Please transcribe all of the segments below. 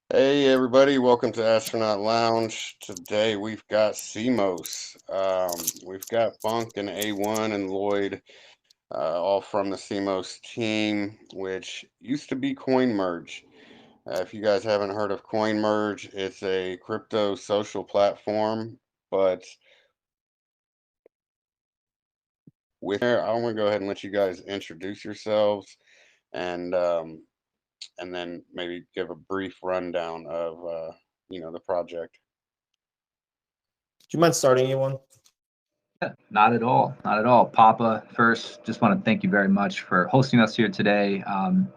Hey everybody, welcome to Astronaut Lounge. Today we've got CMOS. We've got Funk and A1 and Lloyd, all from the CMOS team, which used to be Coinmerge. If you guys haven't heard of Coinmerge, it's a crypto social platform. But with there, I want to go ahead and let you guys introduce yourselves and and then maybe give a brief rundown of the project. Do you mind starting you one? Yeah, not at all. Not at all. Papa, first, just want to thank you very much for hosting us here today.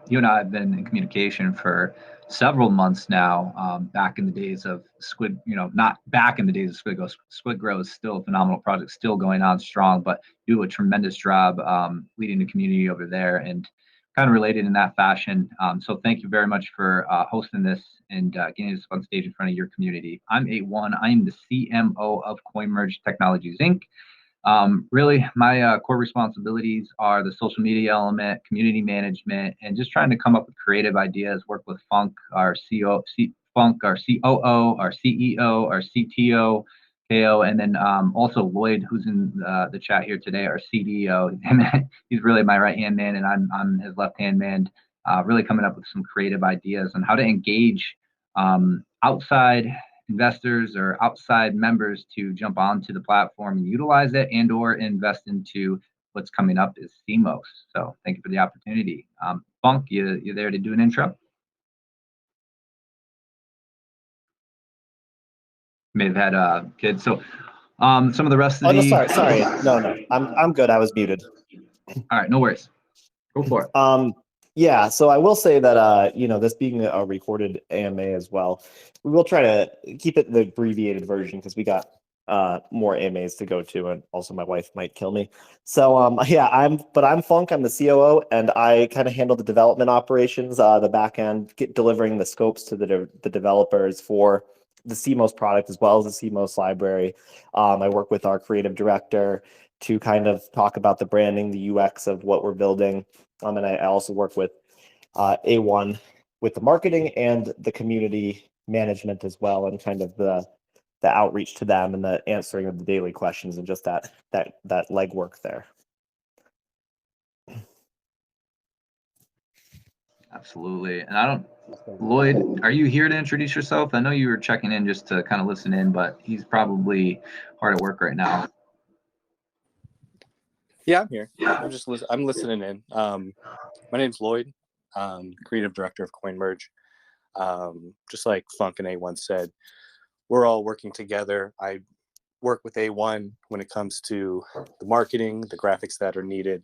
You and I have been in communication for several months now. Back in the days of Squid, not back in the days of Squid Grow. Squid Grow is still a phenomenal project, still going on strong, but you do a tremendous job leading the community over there and kind of related in that fashion. So thank you very much for hosting this and getting us on stage in front of your community. I'm A1. I am the CMO of Coinmerge Technologies Inc. Really, my core responsibilities are the social media element, community management, and just trying to come up with creative ideas. Work with Funk, our Funk, our COO, our CEO, our CTO, KO, and then also Lloyd, who's in the chat here today, our CDO. He's really my right hand man, and I'm his left hand man. Really coming up with some creative ideas on how to engage outside investors or outside members to jump onto the platform and utilize it and or invest into what's coming up is CMOS. So thank you for the opportunity. Funk, you there to do an intro? May have had kids. So some of the rest of Oh no, the sorry. No, I'm good. I was muted. All right, no worries. Go for it. Yeah. So I will say that this being a recorded AMA as well, we will try to keep it the abbreviated version because we got more AMAs to go to, and also my wife might kill me. So yeah, I'm Funk. I'm the COO, and I kind of handle the development operations, the back end, delivering the scopes to the developers for the CMOS product as well as the CMOS library. I work with our creative director to kind of talk about the branding, the UX of what we're building. And I also work with A1 with the marketing and the community management as well, and kind of the outreach to them and the answering of the daily questions and just that legwork there. Absolutely. And Lloyd, are you here to introduce yourself? I know you were checking in just to kind of listen in, but he's probably hard at work right now. Yeah, I'm here. I'm listening in. My name's Lloyd, creative director of Coinmerge. Just like Funk and A1 said, we're all working together. I work with A1 when it comes to the marketing, the graphics that are needed.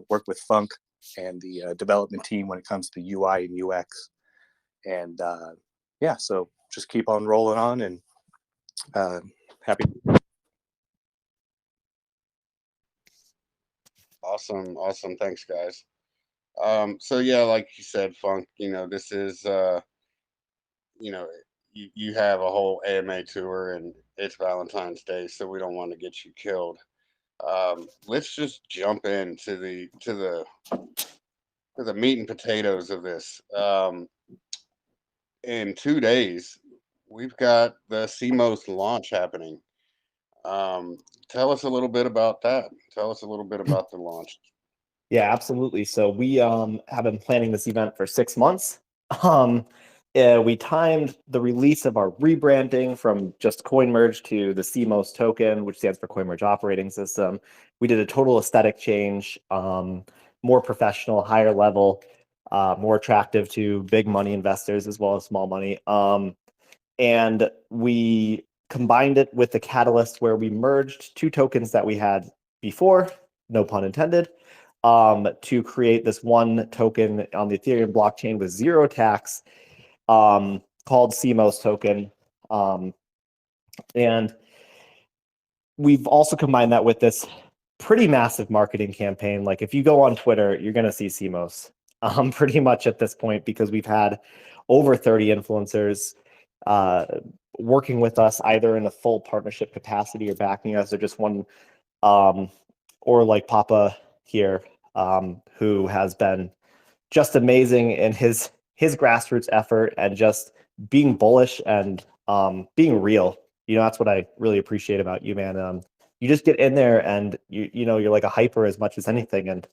Work with Funk and the development team when it comes to UI and UX. And yeah, so just keep on rolling on, and happy. Awesome. Thanks, guys. So yeah, like you said, Funk, this is, you know, you have a whole AMA tour and it's Valentine's Day, so we don't want to get you killed. Let's just jump into the meat and potatoes of this. In 2 days, we've got the CMOS launch happening. Um, Tell us a little bit about that. Tell us a little bit about the launch. Yeah, absolutely. So we have been planning this event for 6 months. We timed the release of our rebranding from just Coinmerge to the CMOS token, which stands for Coinmerge Operating System. We did a total aesthetic change, more professional, higher level, more attractive to big money investors as well as small money. And we combined it with the catalyst where we merged two tokens that we had before, no pun intended, to create this one token on the Ethereum blockchain with zero tax, called CMOS token. And we've also combined that with this pretty massive marketing campaign. Like if you go on Twitter, you're going to see CMOS pretty much at this point, because we've had over 30 influencers working with us either in a full partnership capacity or backing us, or just one, or like Poppa here, who has been just amazing in his his grassroots effort and just being bullish and being real. That's what I really appreciate about you, man. You just get in there and you're like a hyper as much as anything, and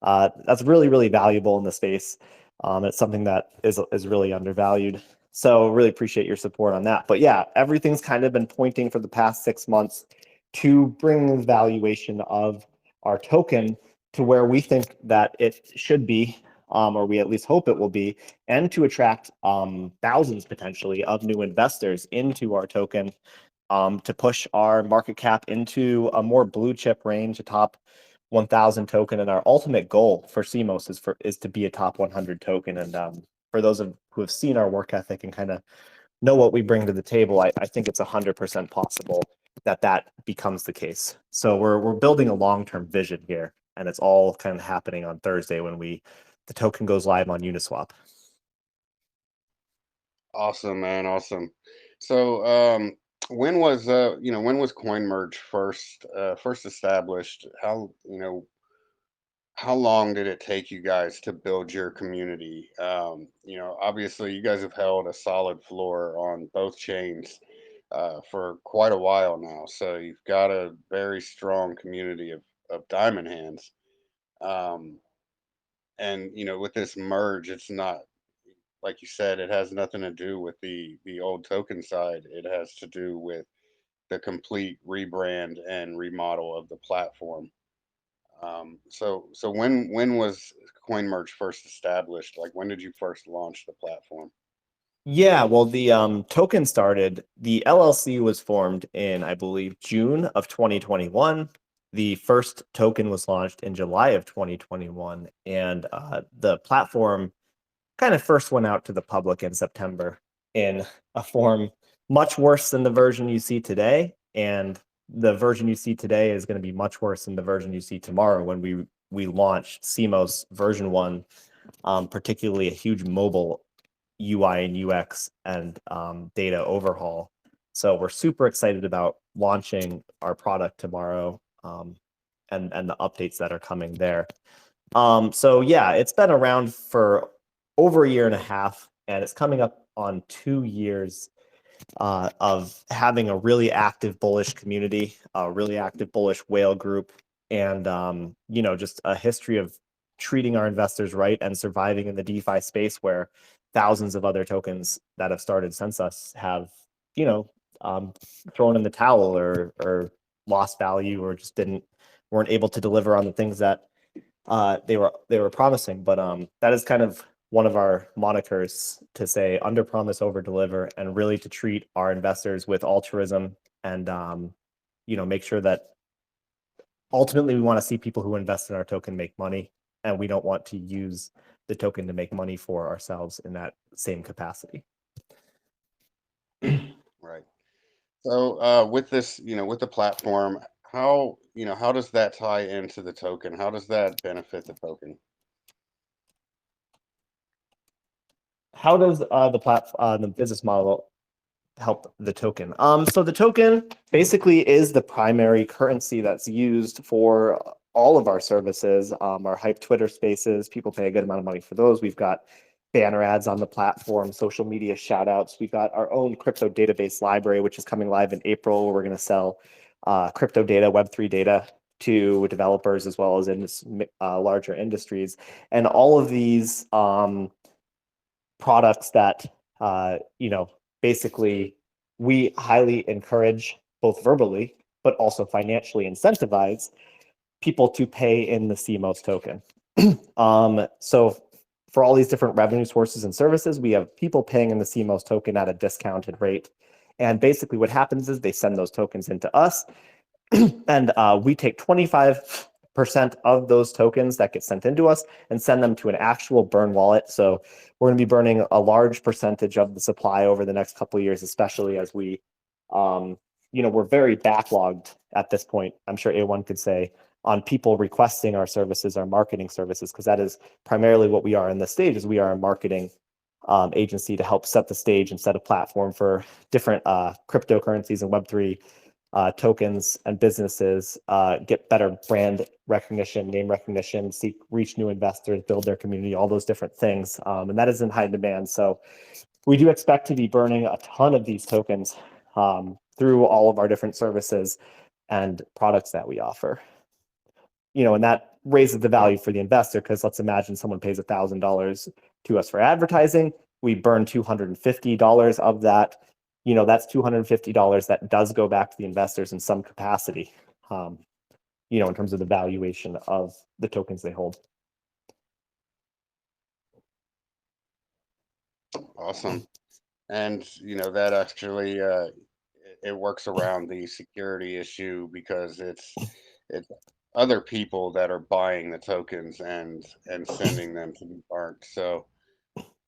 that's really, really valuable in the space. It's something that is really undervalued. So really appreciate your support on that. But yeah, everything's kind of been pointing for the past 6 months to bring the valuation of our token to where we think that it should be, or we at least hope it will be, and to attract thousands potentially of new investors into our token, to push our market cap into a more blue chip range, a top 1,000 token. And our ultimate goal for CMOS is to be a top 100 token. And for those who have seen our work ethic and kind of know what we bring to the table, I think it's 100% possible that becomes the case. So we're building a long-term vision here, and it's all kind of happening on Thursday when the token goes live on Uniswap. Awesome, man. Awesome. So, when was Coinmerge first established? How long did it take you guys to build your community? Obviously, you guys have held a solid floor on both chains for quite a while now. So you've got a very strong community of diamond hands. Um, and with this merge, it's not like you said, it has nothing to do with the old token side. It has to do with the complete rebrand and remodel of the platform. So when was Coinmerge first established? Like, when did you first launch the platform? Yeah, well, the token started, the LLC was formed in, I believe, June of 2021. The first token was launched in July of 2021, and the platform kind of first went out to the public in September in a form much worse than the version you see today. And the version you see today is going to be much worse than the version you see tomorrow when we launch CMOS version 1, particularly a huge mobile UI and UX and data overhaul. So we're super excited about launching our product tomorrow, and the updates that are coming there. So yeah, it's been around for over a year and a half, and it's coming up on 2 years of having a really active bullish community, a really active bullish whale group, and just a history of treating our investors right and surviving in the DeFi space where thousands of other tokens that have started since us have thrown in the towel or lost value or just weren't able to deliver on the things that they were promising. But that is kind of one of our monikers, to say under promise, over deliver, and really to treat our investors with altruism and make sure that ultimately we want to see people who invest in our token make money, and we don't want to use the token to make money for ourselves in that same capacity. Right. So with this, with the platform, how does that tie into the token? How does that benefit the token? How does the business model help the token? So the token basically is the primary currency that's used for all of our services. Our hype Twitter spaces, people pay a good amount of money for those. We've got banner ads on the platform, social media shout outs. We've got our own crypto database library, which is coming live in April, where we're going to sell crypto data, Web3 data to developers as well as in larger industries. And all of these products that basically we highly encourage, both verbally but also financially incentivize people to pay in the CMOS token. So for all these different revenue sources and services, we have people paying in the CMOS token at a discounted rate. And basically what happens is they send those tokens into us, and we take 25% of those tokens that get sent into us and send them to an actual burn wallet. So we're going to be burning a large percentage of the supply over the next couple of years, especially as we, we're very backlogged at this point. I'm sure A1 could say, on people requesting our services, our marketing services, because that is primarily what we are in this stage. Is we are a marketing agency to help set the stage and set a platform for different cryptocurrencies and Web3 tokens and businesses get better brand recognition, name recognition, reach new investors, build their community, all those different things. And that is in high demand. So we do expect to be burning a ton of these tokens through all of our different services and products that we offer. And that raises the value for the investor, because let's imagine someone pays $1,000 to us for advertising. We burn $250 of that. That's $250 that does go back to the investors in some capacity, in terms of the valuation of the tokens they hold. Awesome. And that actually it works around the security issue, because it's other people that are buying the tokens and sending them to be burnt. So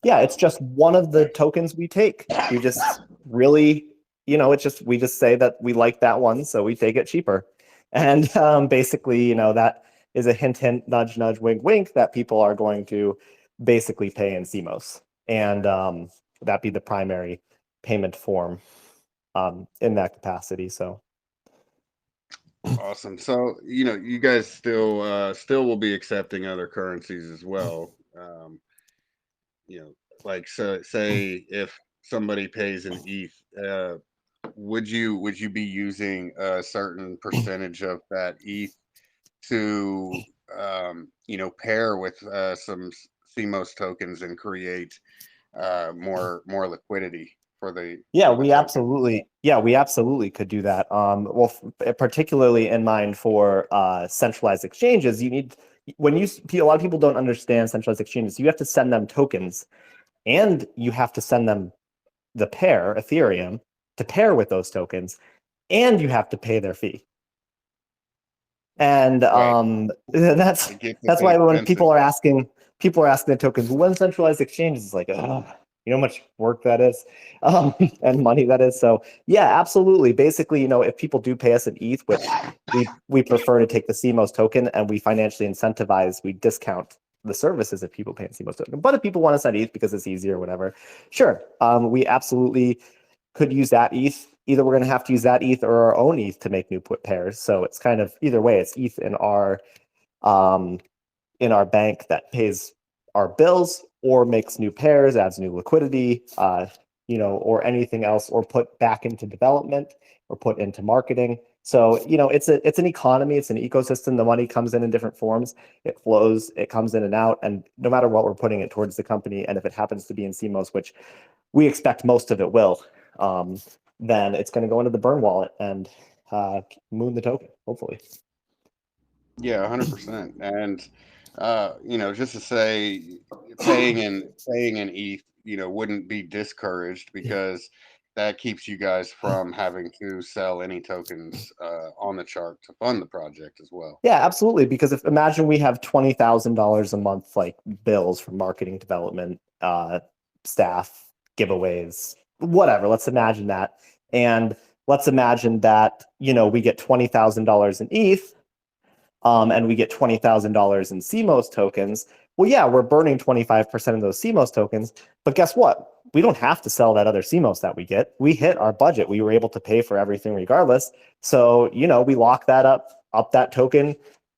yeah, it's just one of the tokens we take. We just really, we just say that we like that one, so we take it cheaper. And basically, that is a hint, hint, nudge, nudge, wink, wink that people are going to basically pay in CMOS. And that be the primary payment form in that capacity. So awesome. So you guys still will be accepting other currencies as well. Like, so say if somebody pays in ETH, would you be using a certain percentage of that ETH to pair with some CMOS tokens and create more liquidity for the we absolutely could do that. Well, particularly in mind for centralized exchanges, you need, a lot of people don't understand centralized exchanges. You have to send them tokens, and you have to send them the pair Ethereum to pair with those tokens, and you have to pay their fee. And that's why when people are asking the tokens, when centralized exchanges, it's like, oh, you know how much work that is, and money that is. So yeah, absolutely. Basically, if people do pay us in ETH, which we prefer to take the CMOS token, and we financially incentivize, we discount the services if people pay in CMOS token. But if people want to send ETH because it's easier or whatever, sure, we absolutely could use that ETH. Either we're going to have to use that ETH or our own ETH to make new pairs. So it's kind of either way. It's ETH in our bank that pays our bills, or makes new pairs, adds new liquidity, or anything else, or put back into development, or put into marketing. So it's an economy, it's an ecosystem. The money comes in different forms. It flows, it comes in and out, and no matter what we're putting it towards the company, and if it happens to be in CMOS, which we expect most of it will, then it's going to go into the burn wallet and moon the token, hopefully. Yeah, 100%. And just to say, paying in ETH, wouldn't be discouraged, because that keeps you guys from having to sell any tokens on the chart to fund the project as well. Yeah, absolutely. Because imagine we have $20,000 a month, like bills for marketing, development, staff, giveaways, whatever. Let's imagine that. And let's imagine that, we get $20,000 in ETH, and we get $20,000 in CMOS tokens. Well, yeah, we're burning 25% of those CMOS tokens, but guess what? We don't have to sell that other CMOS that we get. We hit our budget. We were able to pay for everything regardless. So, we lock that up that token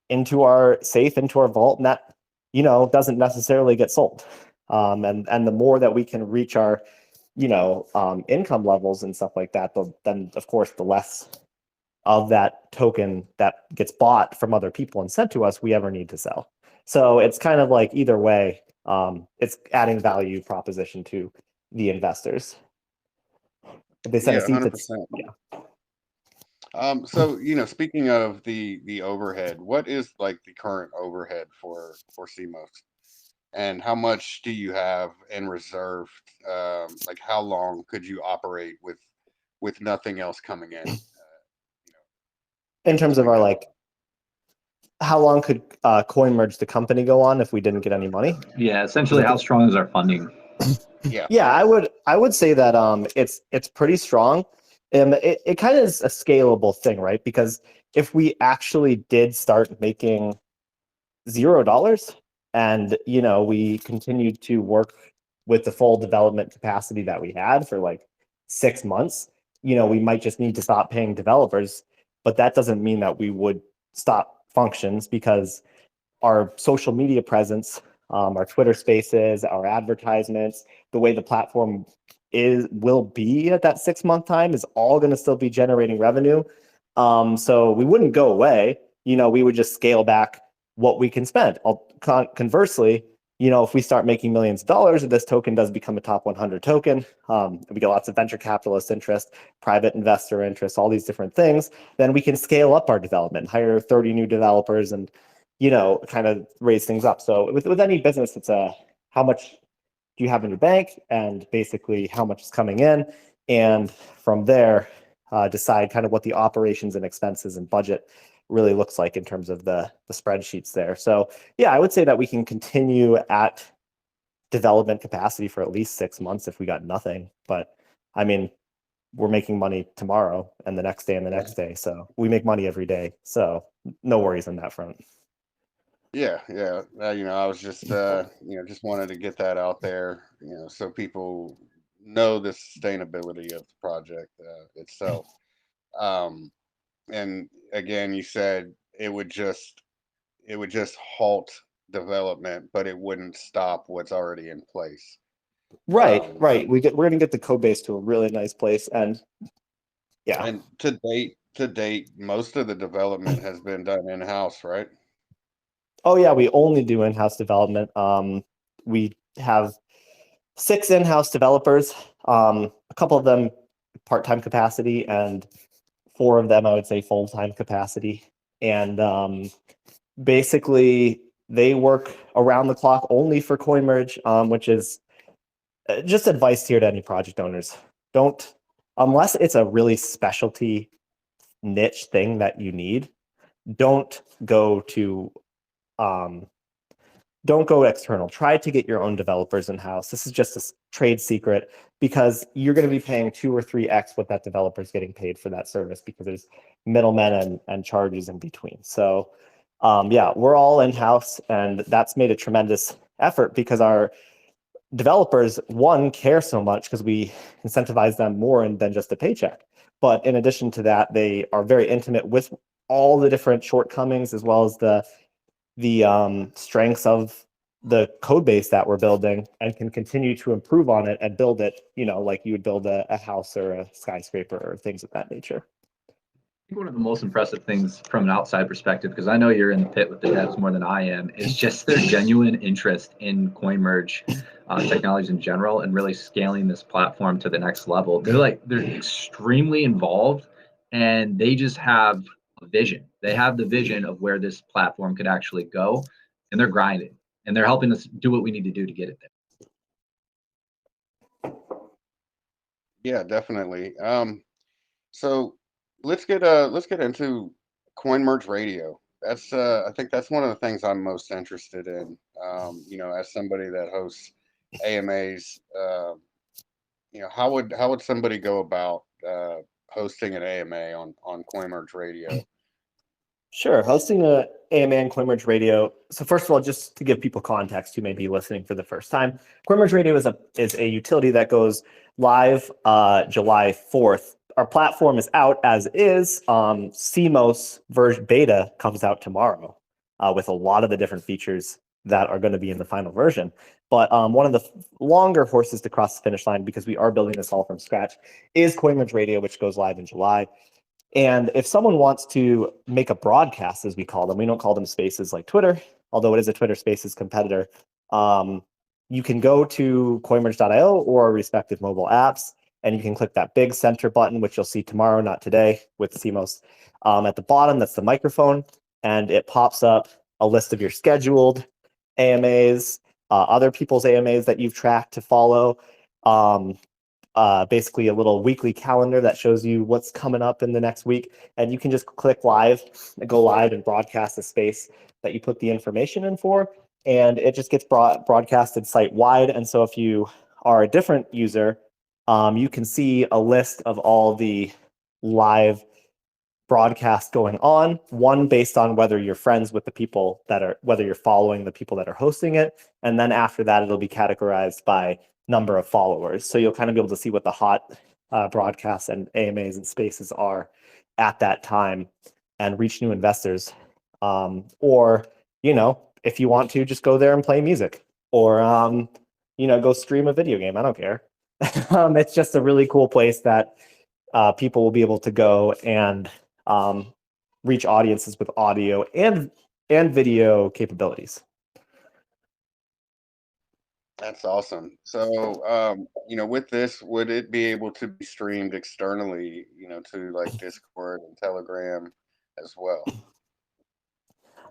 into our safe, into our vault, and that, doesn't necessarily get sold. And the more that we can reach our, income levels and stuff like that, then of course, the less of that token that gets bought from other people and sent to us we ever need to sell. So it's kind of like either way, it's adding value proposition to the investors. If they send us ETH, 100%. So speaking of the overhead, what is like the current overhead for CMOS, and how much do you have in reserve? Like, how long could you operate with nothing else coming in? In terms of our how long could Coinmerge the company go on if we didn't get any money? Yeah, essentially, how strong is our funding? Yeah, I would say that it's pretty strong. It kind of is a scalable thing, right? Because if we actually did start making $0, and we continued to work with the full development capacity that we had for 6 months, we might just need to stop paying developers, but that doesn't mean that we would stop functions, because our social media presence, our Twitter spaces, our advertisements, the way the platform will be at that 6-month time is all going to still be generating revenue. So we wouldn't go away. We would just scale back what we can spend. Conversely, if we start making millions of dollars and this token does become a top 100 token, we get lots of venture capitalist interest, private investor interest, all these different things, then we can scale up our development, hire 30 new developers, and kind of raise things up. So with any business, it's how much do you have in your bank, and basically how much is coming in, and from there decide kind of what the operations and expenses and budget really looks like in terms of the spreadsheets there. So yeah, I would say that we can continue at development capacity for at least 6 months if we got nothing. But I mean, we're making money tomorrow and the next day and the next day. So we make money every day. So no worries on that front. Yeah. I was just just wanted to get that out there, so people know the sustainability of the project itself. And again, you said it would just halt development, but it wouldn't stop what's already in place. Right. We're gonna get the code base to a really nice place, and yeah. And to date, most of the development has been done in-house, right? Oh yeah, we only do in-house development. We have 6 in-house developers, a couple of them part-time capacity, and 4 of them I would say full-time capacity. And basically they work around the clock only for Coinmerge, which is just advice here to any project owners. Don't, unless it's a really specialty niche thing that you need, don't go external. Try to get your own developers in-house. This is just a trade secret, because you're going to be paying 2 or 3x what that developer is getting paid for that service, because there's middlemen and charges in between. So yeah, we're all in-house, and that's made a tremendous effort, because our developers, one, care so much because we incentivize them more than just a paycheck. But in addition to that, they are very intimate with all the different shortcomings, as well as the strengths of the code base that we're building, and can continue to improve on it and build it, like you would build a house or a skyscraper or things of that nature. I think one of the most impressive things from an outside perspective, because I know you're in the pit with the devs more than I am, is just their genuine interest in Coinmerge technologies in general, and really scaling this platform to the next level. They're extremely involved, and they just have a vision. They have the vision of where this platform could actually go, and they're grinding, and they're helping us do what we need to do to get it there. Yeah, definitely. So let's get into Coinmerge Radio. That's I think that's one of the things I'm most interested in. As somebody that hosts AMAs, how would somebody go about hosting an AMA on Coinmerge Radio? Sure. Hosting a AMA on Coinmerge Radio. So first of all, just to give people context who may be listening for the first time, Coinmerge Radio is a utility that goes live July 4th. Our platform is out as is. CMOS version beta comes out tomorrow with a lot of the different features that are going to be in the final version. But one of the longer horses to cross the finish line, because we are building this all from scratch, is Coinmerge Radio, which goes live in July. And if someone wants to make a broadcast, as we call them, we don't call them spaces like Twitter, although it is a Twitter Spaces competitor, you can go to coinmerge.io or our respective mobile apps, and you can click that big center button, which you'll see tomorrow, not today, with CMOS. At the bottom, that's the microphone, and it pops up a list of your scheduled AMAs, other people's AMAs that you've tracked to follow, basically a little weekly calendar that shows you what's coming up in the next week. And you can just click live, go live, and broadcast the space that you put the information in for. And it just gets broadcasted site-wide. And so if you are a different user, you can see a list of all the live broadcasts going on, one based on whether you're friends with the people whether you're following the people that are hosting it. And then after that, it'll be categorized by number of followers. So you'll kind of be able to see what the hot broadcasts and AMAs and spaces are at that time and reach new investors. Or, if you want to, just go there and play music, or, go stream a video game. I don't care. It's just a really cool place that people will be able to go and reach audiences with audio and video capabilities. That's awesome. So, with this, would it be able to be streamed externally, to like Discord and Telegram as well?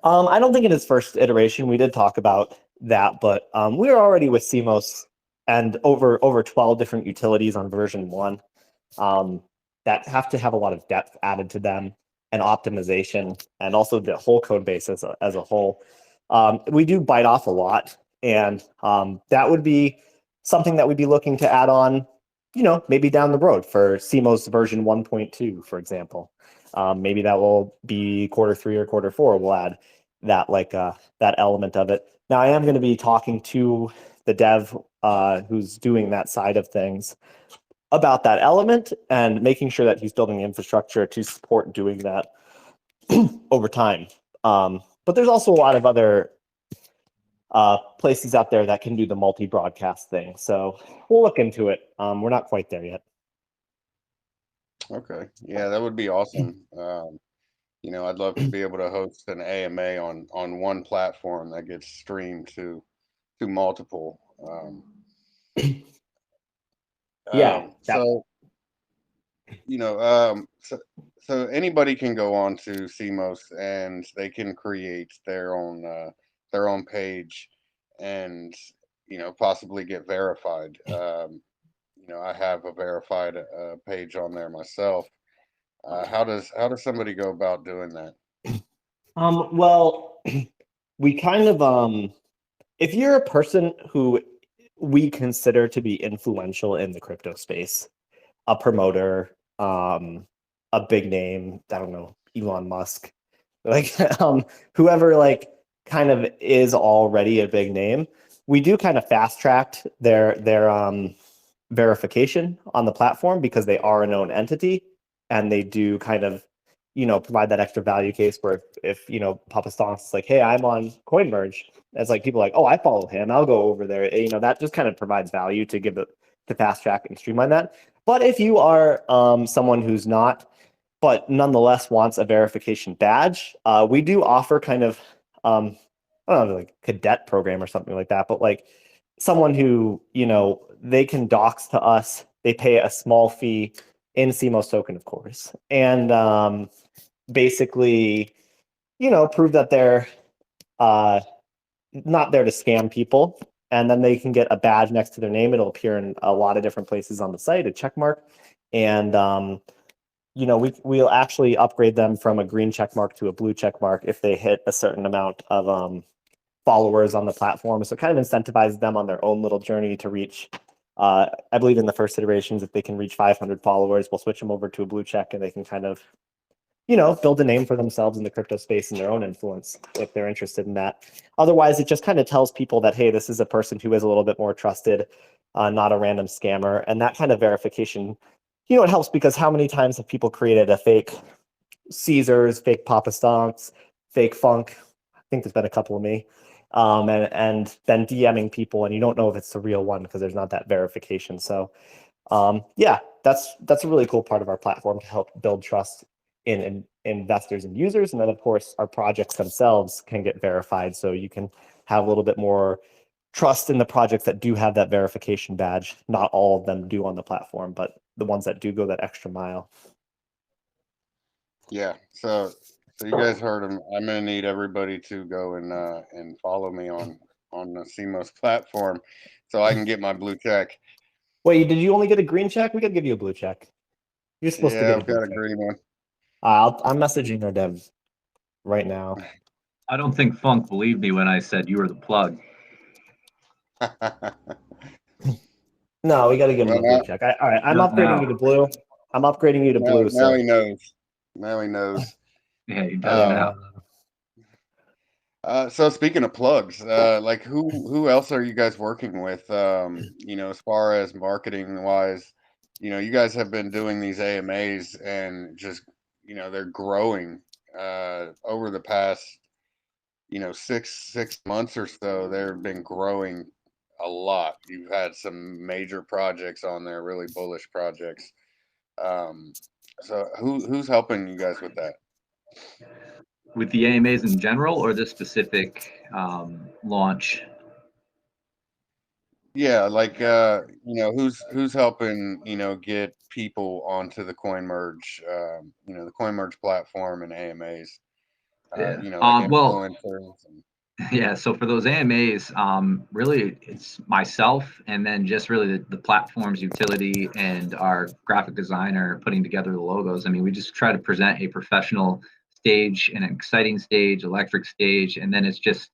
I don't think in its first iteration we did talk about that, but we're already with CMOS and over 12 different utilities on version 1 that have to have a lot of depth added to them and optimization, and also the whole code base as a whole. We do bite off a lot, and that would be something that we'd be looking to add on, maybe down the road for CMOS version 1.2, for example. Maybe that will be Q3 or Q4. We'll add that that element of it. Now, I am going to be talking to the dev who's doing that side of things about that element and making sure that he's building the infrastructure to support doing that over time. But there's also a lot of other places out there that can do the multi-broadcast thing. So we'll look into it. We're not quite there yet. Okay. Yeah, that would be awesome. I'd love to be able to host an AMA on one platform that gets streamed to multiple. Yeah. So so anybody can go on to CMOS and they can create their own page and possibly get verified. I have a verified page on there myself. How does somebody go about doing that? Well, we kind of if you're a person who we consider to be influential in the crypto space, a promoter, a big name, I don't know, Elon Musk, like whoever like kind of is already a big name, we do kind of fast tracked their verification on the platform because they are a known entity, and they do kind of provide that extra value case where if Poppa Stonks is like, hey, I'm on Coinmerge, it's like people are like, oh, I follow him, I'll go over there. That just kind of provides value to give it to fast track and streamline that. But if you are someone who's not, but nonetheless wants a verification badge, we do offer kind of I don't know, like cadet program or something like that, but like someone who they can dox to us, they pay a small fee in CMOS token, of course, and basically prove that they're not there to scam people, and then they can get a badge next to their name. It'll appear in a lot of different places on the site, a check mark, and we'll actually upgrade them from a green check mark to a blue check mark if they hit a certain amount of followers on the platform. So it kind of incentivizes them on their own little journey to reach, I believe in the first iterations, if they can reach 500 followers, we'll switch them over to a blue check, and they can kind of, build a name for themselves in the crypto space and their own influence if they're interested in that. Otherwise, it just kind of tells people that, hey, this is a person who is a little bit more trusted, not a random scammer. And that kind of verification, it helps, because how many times have people created a fake Caesars, fake Poppa Stonks, fake Funk? I think there's been a couple of me. And then DMing people, and you don't know if it's the real one because there's not that verification. So yeah, that's a really cool part of our platform to help build trust in investors and users. And then of course our projects themselves can get verified, so you can have a little bit more trust in the projects that do have that verification badge. Not all of them do on the platform, but the ones that do go that extra mile. Yeah. So you guys heard him. I'm gonna need everybody to go and follow me on the CMOS platform so I can get my blue check. Wait, did you only get a green check? We gotta give you a blue check. You're supposed to get I've got a green one. I'm messaging our dev right now. I don't think Funk believed me when I said you were the plug. No, we got to give him a blue check. All right, I'm upgrading you to blue. I'm upgrading you to blue. Now he knows. Now he knows. Yeah, he does now. So speaking of plugs, like who else are you guys working with? As far as marketing wise, you guys have been doing these AMAs and just, they're growing over the past, 6 months or so. They've been growing a lot. You've had some major projects on there, really bullish projects. Um, so who's helping you guys with that? With the AMAs in general, or this specific launch? Yeah, like who's helping, get people onto the Coinmerge, the Coinmerge platform and AMAs, Yeah. like Well, influencers and yeah. So for those AMAs, really it's myself, and then just really the platform's utility and our graphic designer putting together the logos. I mean, we just try to present a professional stage, an exciting stage, electric stage, and then it's just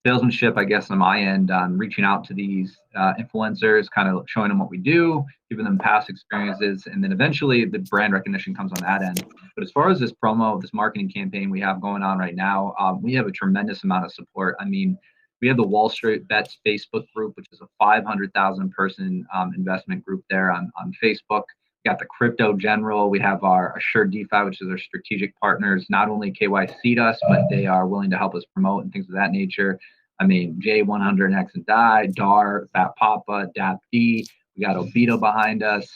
salesmanship, I guess, on my end on reaching out to these influencers, kind of showing them what we do, giving them past experiences, and then eventually the brand recognition comes on that end. But as far as this promo, this marketing campaign we have going on right now, we have a tremendous amount of support. I mean, we have the Wall Street Bets Facebook group, which is a 500,000 person investment group there on Facebook. We got the Crypto General. We have our Assured DeFi, which is our strategic partners. Not only KYC'd us, but they are willing to help us promote and things of that nature. I mean, J100X and Die, DAR, Fat Papa, DAP-D. We got Obito behind us,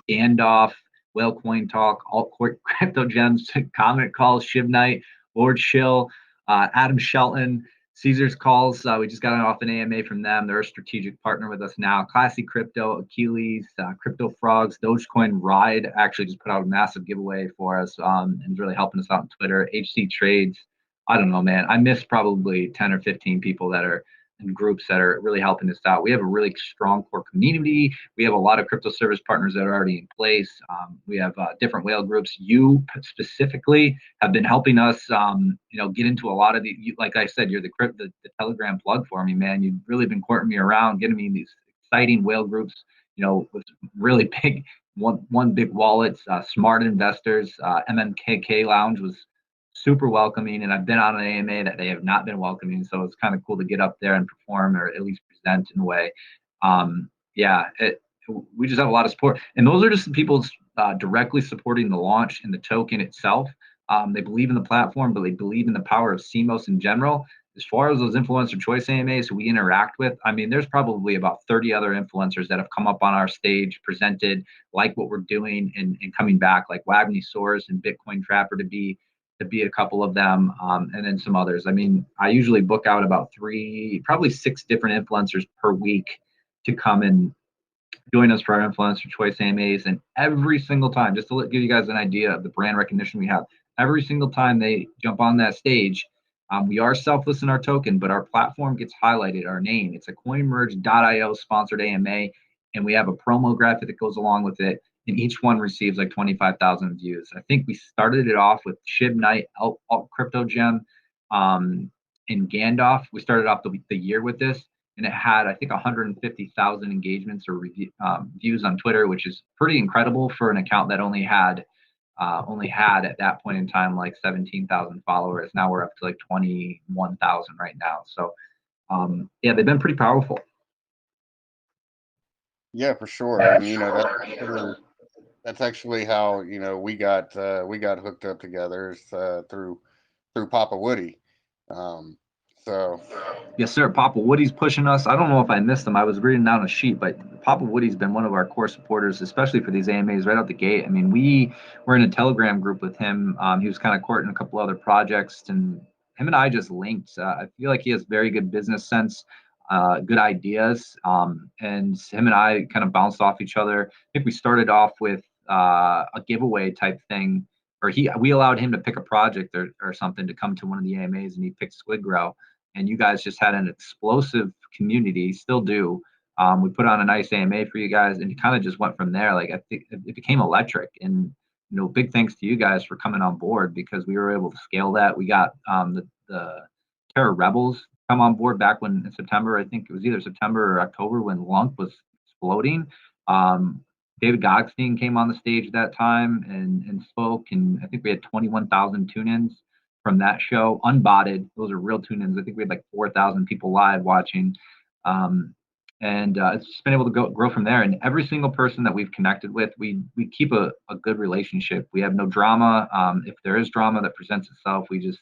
Gandalf, Whale Coin Talk, Alt Crypto Gems, Comment Calls, Shiv Knight, Lord Shill, Adam Shelton, Caesar's Calls. We just got off an AMA from them. They're a strategic partner with us now. Classy Crypto, Achilles, Crypto Frogs, Dogecoin Ride actually just put out a massive giveaway for us and is really helping us out on Twitter. HC Trades. I don't know, man. I missed probably 10 or 15 people that are in groups that are really helping us out. We have a really strong core community. We have a lot of crypto service partners that are already in place. We have different whale groups. You specifically have been helping us, get into a lot of the, like I said, you're the Telegram plug for me, man. You've really been courting me around, getting me in these exciting whale groups, with really big, one big wallets, smart investors. MMKK Lounge was super welcoming, and I've been on an AMA that they have not been welcoming, so it's kind of cool to get up there and perform, or at least present in a way. Yeah, we just have a lot of support, and those are just the people directly supporting the launch and the token itself. They believe in the platform, but they believe in the power of CMOS in general. As far as those influencer choice AMAs who we interact with, I mean, there's probably about 30 other influencers that have come up on our stage, presented, like what we're doing, and coming back, like Wagner Source and Bitcoin Trapper to be a couple of them, and then some others. I mean, I usually book out about probably 6 different influencers per week to come and join us for our influencer choice AMAs. And every single time, just to give you guys an idea of the brand recognition we have, every single time they jump on that stage, we are selfless in our token, but our platform gets highlighted, our name. It's a Coinmerge.io sponsored AMA, and we have a promo graphic that goes along with it, and each one receives like 25,000 views. I think we started it off with Shib Knight, Alt Crypto Gem, and Gandalf. We started off the year with this, and it had, I think, 150,000 engagements or views on Twitter, which is pretty incredible for an account that only had at that point in time like 17,000 followers. Now we're up to like 21,000 right now. So yeah, they've been pretty powerful. yeah, for sure. And that's actually how we got hooked up together, is through Papa Woody. So Yes, sir. Papa Woody's pushing us. I don't know if I missed him. I was reading down a sheet, but Papa Woody's been one of our core supporters, especially for these AMAs right out the gate. I mean, we were in a Telegram group with him. He was kind of courting a couple other projects, and him and I just linked. I feel like he has very good business sense, good ideas, and him and I kind of bounced off each other. I think we started off with a giveaway type thing, or we allowed him to pick a project or something to come to one of the AMAs, and he picked Squid Grow, and you guys just had an explosive community, still do. We put on a nice AMA for you guys, and it kind of just went from there. Like, I think it became electric, and big thanks to you guys for coming on board, because we were able to scale that. We got the Terror Rebels come on board back when in September. I think it was either September or October when Lunk was exploding. David Goggstein came on the stage that time and spoke, and I think we had 21,000 tune-ins from that show, unbotted. Those are real tune-ins. I think we had like 4,000 people live watching. And it's just been able to grow from there. And every single person that we've connected with, we keep a good relationship. We have no drama. If there is drama that presents itself, we just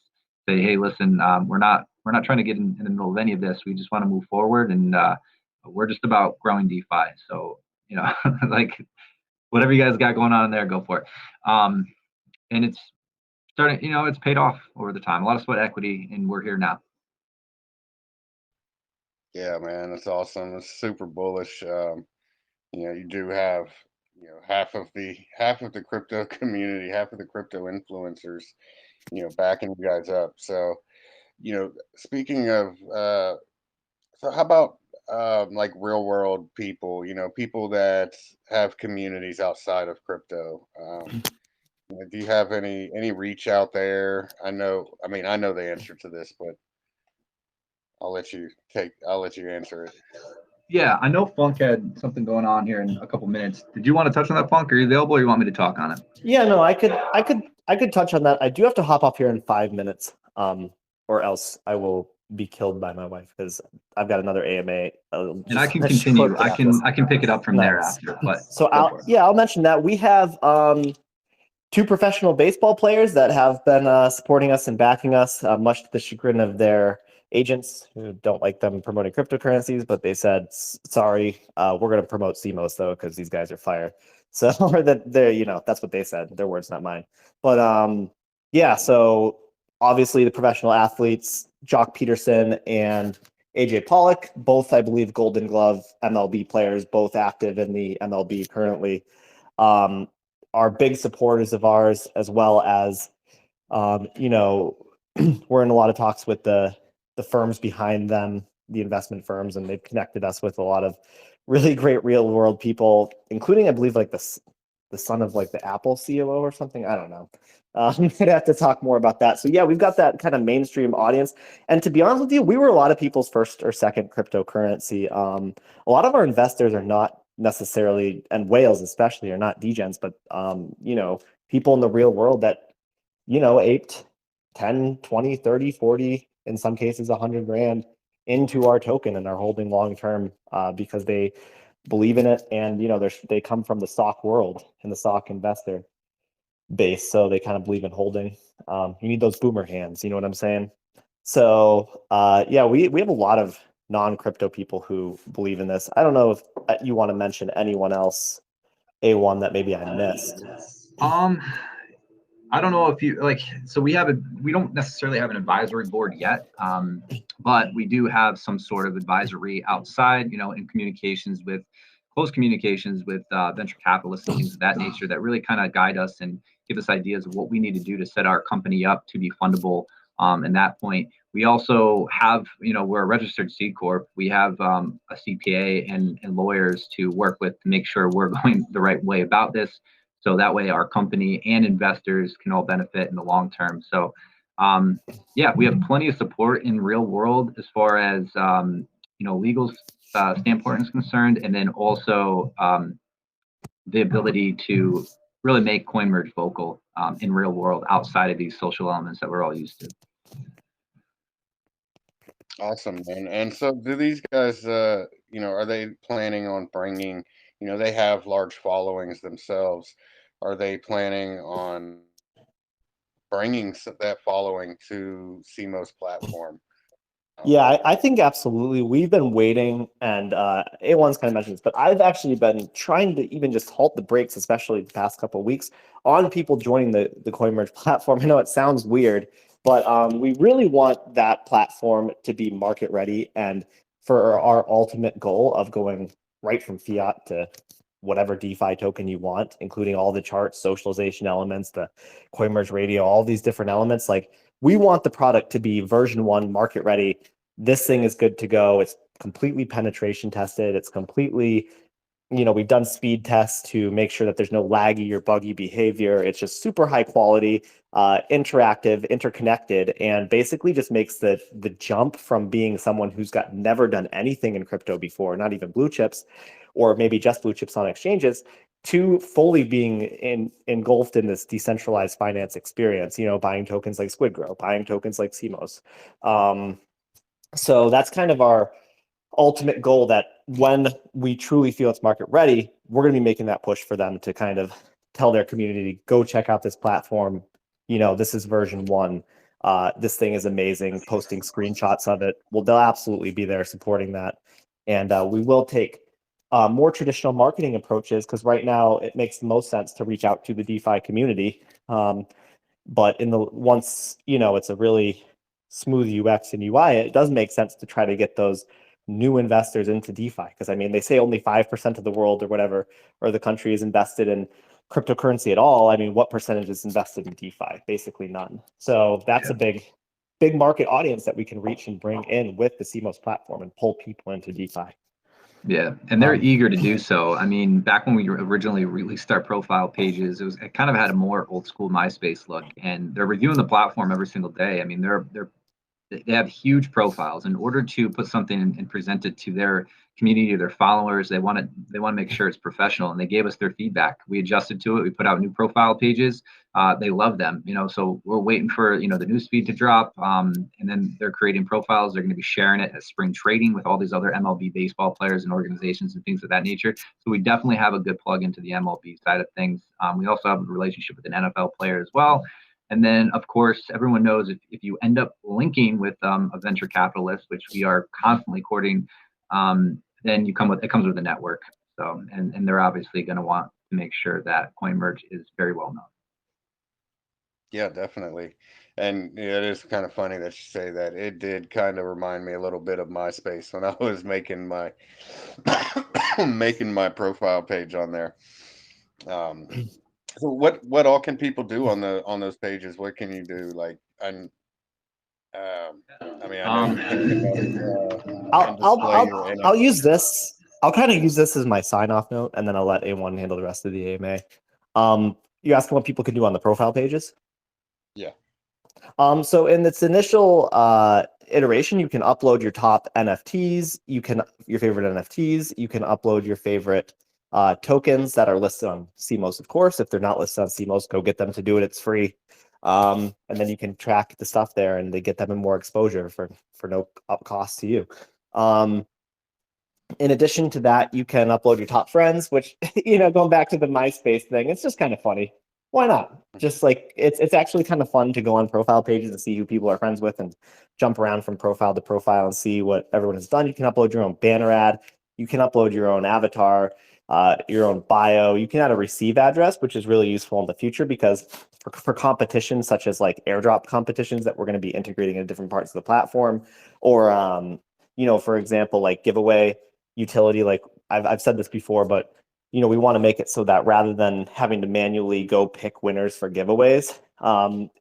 say, hey, listen, we're not trying to get in the middle of any of this. We just want to move forward, and we're just about growing DeFi. So, like whatever you guys got going on in there, go for it. And it's starting, it's paid off over the time. A lot of sweat equity, and we're here now. Yeah, man, that's awesome. It's super bullish. You do have, half of the crypto community, half of the crypto influencers, backing you guys up. So, speaking of, so how about like real world people, people that have communities outside of crypto? Do you have any reach out there? I know the answer to this, but I'll let you answer it. Yeah, I know Funk had something going on here in a couple minutes. Did you want to touch on that, Funk? Are you available, or you want me to talk on it? Yeah, no, I could touch on that. I do have to hop off here in 5 minutes, or else I will be killed by my wife because I've got another AMA. And I can continue. I can pick it up from there after. But so I'll mention that we have 2 professional baseball players that have been supporting us and backing us, much to the chagrin of their agents who don't like them promoting cryptocurrencies, but they said, sorry, we're going to promote CMOS though, because these guys are fire. So, or that they're, that's what they said, their words, not mine. But yeah, so obviously the professional athletes, Jock Peterson and AJ Pollock, both, I believe, Golden Glove MLB players, both active in the MLB currently, are big supporters of ours, as well as, we're in a lot of talks with the firms behind them, the investment firms, and they've connected us with a lot of really great real world people, including, I believe, like the son of like the Apple COO or something. I don't know. I'd have to talk more about that. So yeah, we've got that kind of mainstream audience. And to be honest with you, we were a lot of people's first or second cryptocurrency. A lot of our investors are not necessarily, and whales especially, are not degens, but people in the real world that aped 10, 20, 30, 40, in some cases 100 grand into our token and are holding long term because they believe in it, and they come from the stock world and the stock investor base, so they kind of believe in holding. You need those boomer hands, you know what I'm saying? So yeah, we have a lot of non-crypto people who believe in this. I don't know if you want to mention anyone else, A1, that maybe I missed. I don't know if you so we don't necessarily have an advisory board yet, but we do have some sort of advisory outside, in close communications with venture capitalists and things of that nature that really kind of guide us and give us ideas of what we need to do to set our company up to be fundable. And that point, we also have, we're a registered C Corp. We have a CPA and lawyers to work with to make sure we're going the right way about this. So that way our company and investors can all benefit in the long term. So yeah, we have plenty of support in real world as far as, legal standpoint is concerned. And then also the ability to really make Coinmerge vocal in real world outside of these social elements that we're all used to. Awesome, man. And so do these guys, are they planning on bringing, they have large followings themselves. Are they planning on bringing that following to CMOS platform? Yeah, I think absolutely. We've been waiting, and A1's kind of mentioned this, but I've actually been trying to even just halt the brakes, especially the past couple of weeks, on people joining the Coinmerge platform. I know it sounds weird, but we really want that platform to be market ready, and for our ultimate goal of going right from fiat to whatever DeFi token you want, including all the charts, socialization elements, the Coinmerge radio, all these different elements. Like, we want the product to be version 1, market ready. This thing is good to go. It's completely penetration tested. It's completely, we've done speed tests to make sure that there's no laggy or buggy behavior. It's just super high quality, interactive, interconnected, and basically just makes the jump from being someone who's never done anything in crypto before, not even blue chips, or maybe just blue chips on exchanges, to fully being engulfed in this decentralized finance experience, buying tokens like Squid Grow, buying tokens like CMOS. So that's kind of our ultimate goal that when we truly feel it's market ready, we're going to be making that push for them to kind of tell their community, go check out this platform. This is version 1. This thing is amazing. Posting screenshots of it. Well, they'll absolutely be there supporting that. And we will take more traditional marketing approaches, because right now it makes the most sense to reach out to the DeFi community. But once it's a really smooth UX and UI, it does make sense to try to get those new investors into DeFi, because they say only 5% of the world or whatever, or the country is invested in cryptocurrency at all. What percentage is invested in DeFi? Basically none. So that's a big market audience that we can reach and bring in with the CMOS platform and pull people into DeFi. Yeah, and they're eager to do so. Back when we originally released our profile pages, it kind of had a more old school MySpace look, and they're reviewing the platform every single day. They have huge profiles. In order to put something and present it to their community or their followers, they want to make sure it's professional, and they gave us their feedback. We adjusted to it. We put out new profile pages. They love them, so we're waiting for the newsfeed to drop, and then they're creating profiles. They're going to be sharing it at spring trading with all these other MLB baseball players and organizations and things of that nature. So we definitely have a good plug into the MLB side of things. We also have a relationship with an NFL player as well. And then, of course, everyone knows if you end up linking with a venture capitalist, which we are constantly courting, then it comes with a network. So, and they're obviously going to want to make sure that Coinmerge is very well known. Yeah, definitely. And it is kind of funny that you say that. It did kind of remind me a little bit of MySpace when I was making my making my profile page on there. So what all can people do on those pages? What can you do? Like, and I know you can display your NFT. I'll use this. I'll kind of use this as my sign-off note, and then I'll let A1 handle the rest of the AMA. You asking what people can do on the profile pages? Yeah. So in its initial iteration, you can upload your top NFTs. Your favorite NFTs. You can upload your favorite tokens that are listed on CMOS, of course. If they're not listed on CMOS, go get them to do it. It's free. And then you can track the stuff there, and they get them in more exposure for no cost to you. In addition to that, you can upload your top friends, which, going back to the MySpace thing, it's just kind of funny. Why not? Just like it's actually kind of fun to go on profile pages and see who people are friends with and jump around from profile to profile and see what everyone has done. You can upload your own banner ad. You can upload your own avatar, your own bio. You can add a receive address, which is really useful in the future, because for competitions such as like airdrop competitions that we're going to be integrating in different parts of the platform, or for example, like giveaway utility. Like I've said this before, but we want to make it so that rather than having to manually go pick winners for giveaways,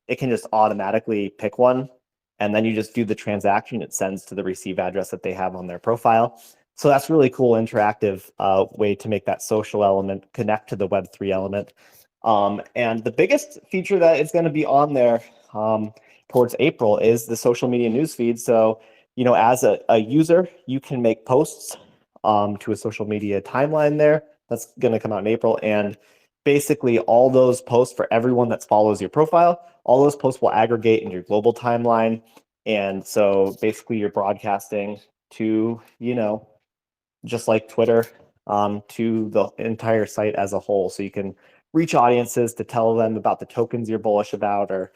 it can just automatically pick one, and then you just do the transaction. It sends to the receive address that they have on their profile. So that's really cool, interactive way to make that social element connect to the Web3 element. And the biggest feature that is going to be on there towards April is the social media newsfeed. So, as a user, you can make posts to a social media timeline there. That's going to come out in April. And basically all those posts for everyone that follows your profile, all those posts will aggregate in your global timeline. And so basically you're broadcasting to, just like Twitter, to the entire site as a whole. So you can reach audiences to tell them about the tokens you're bullish about, or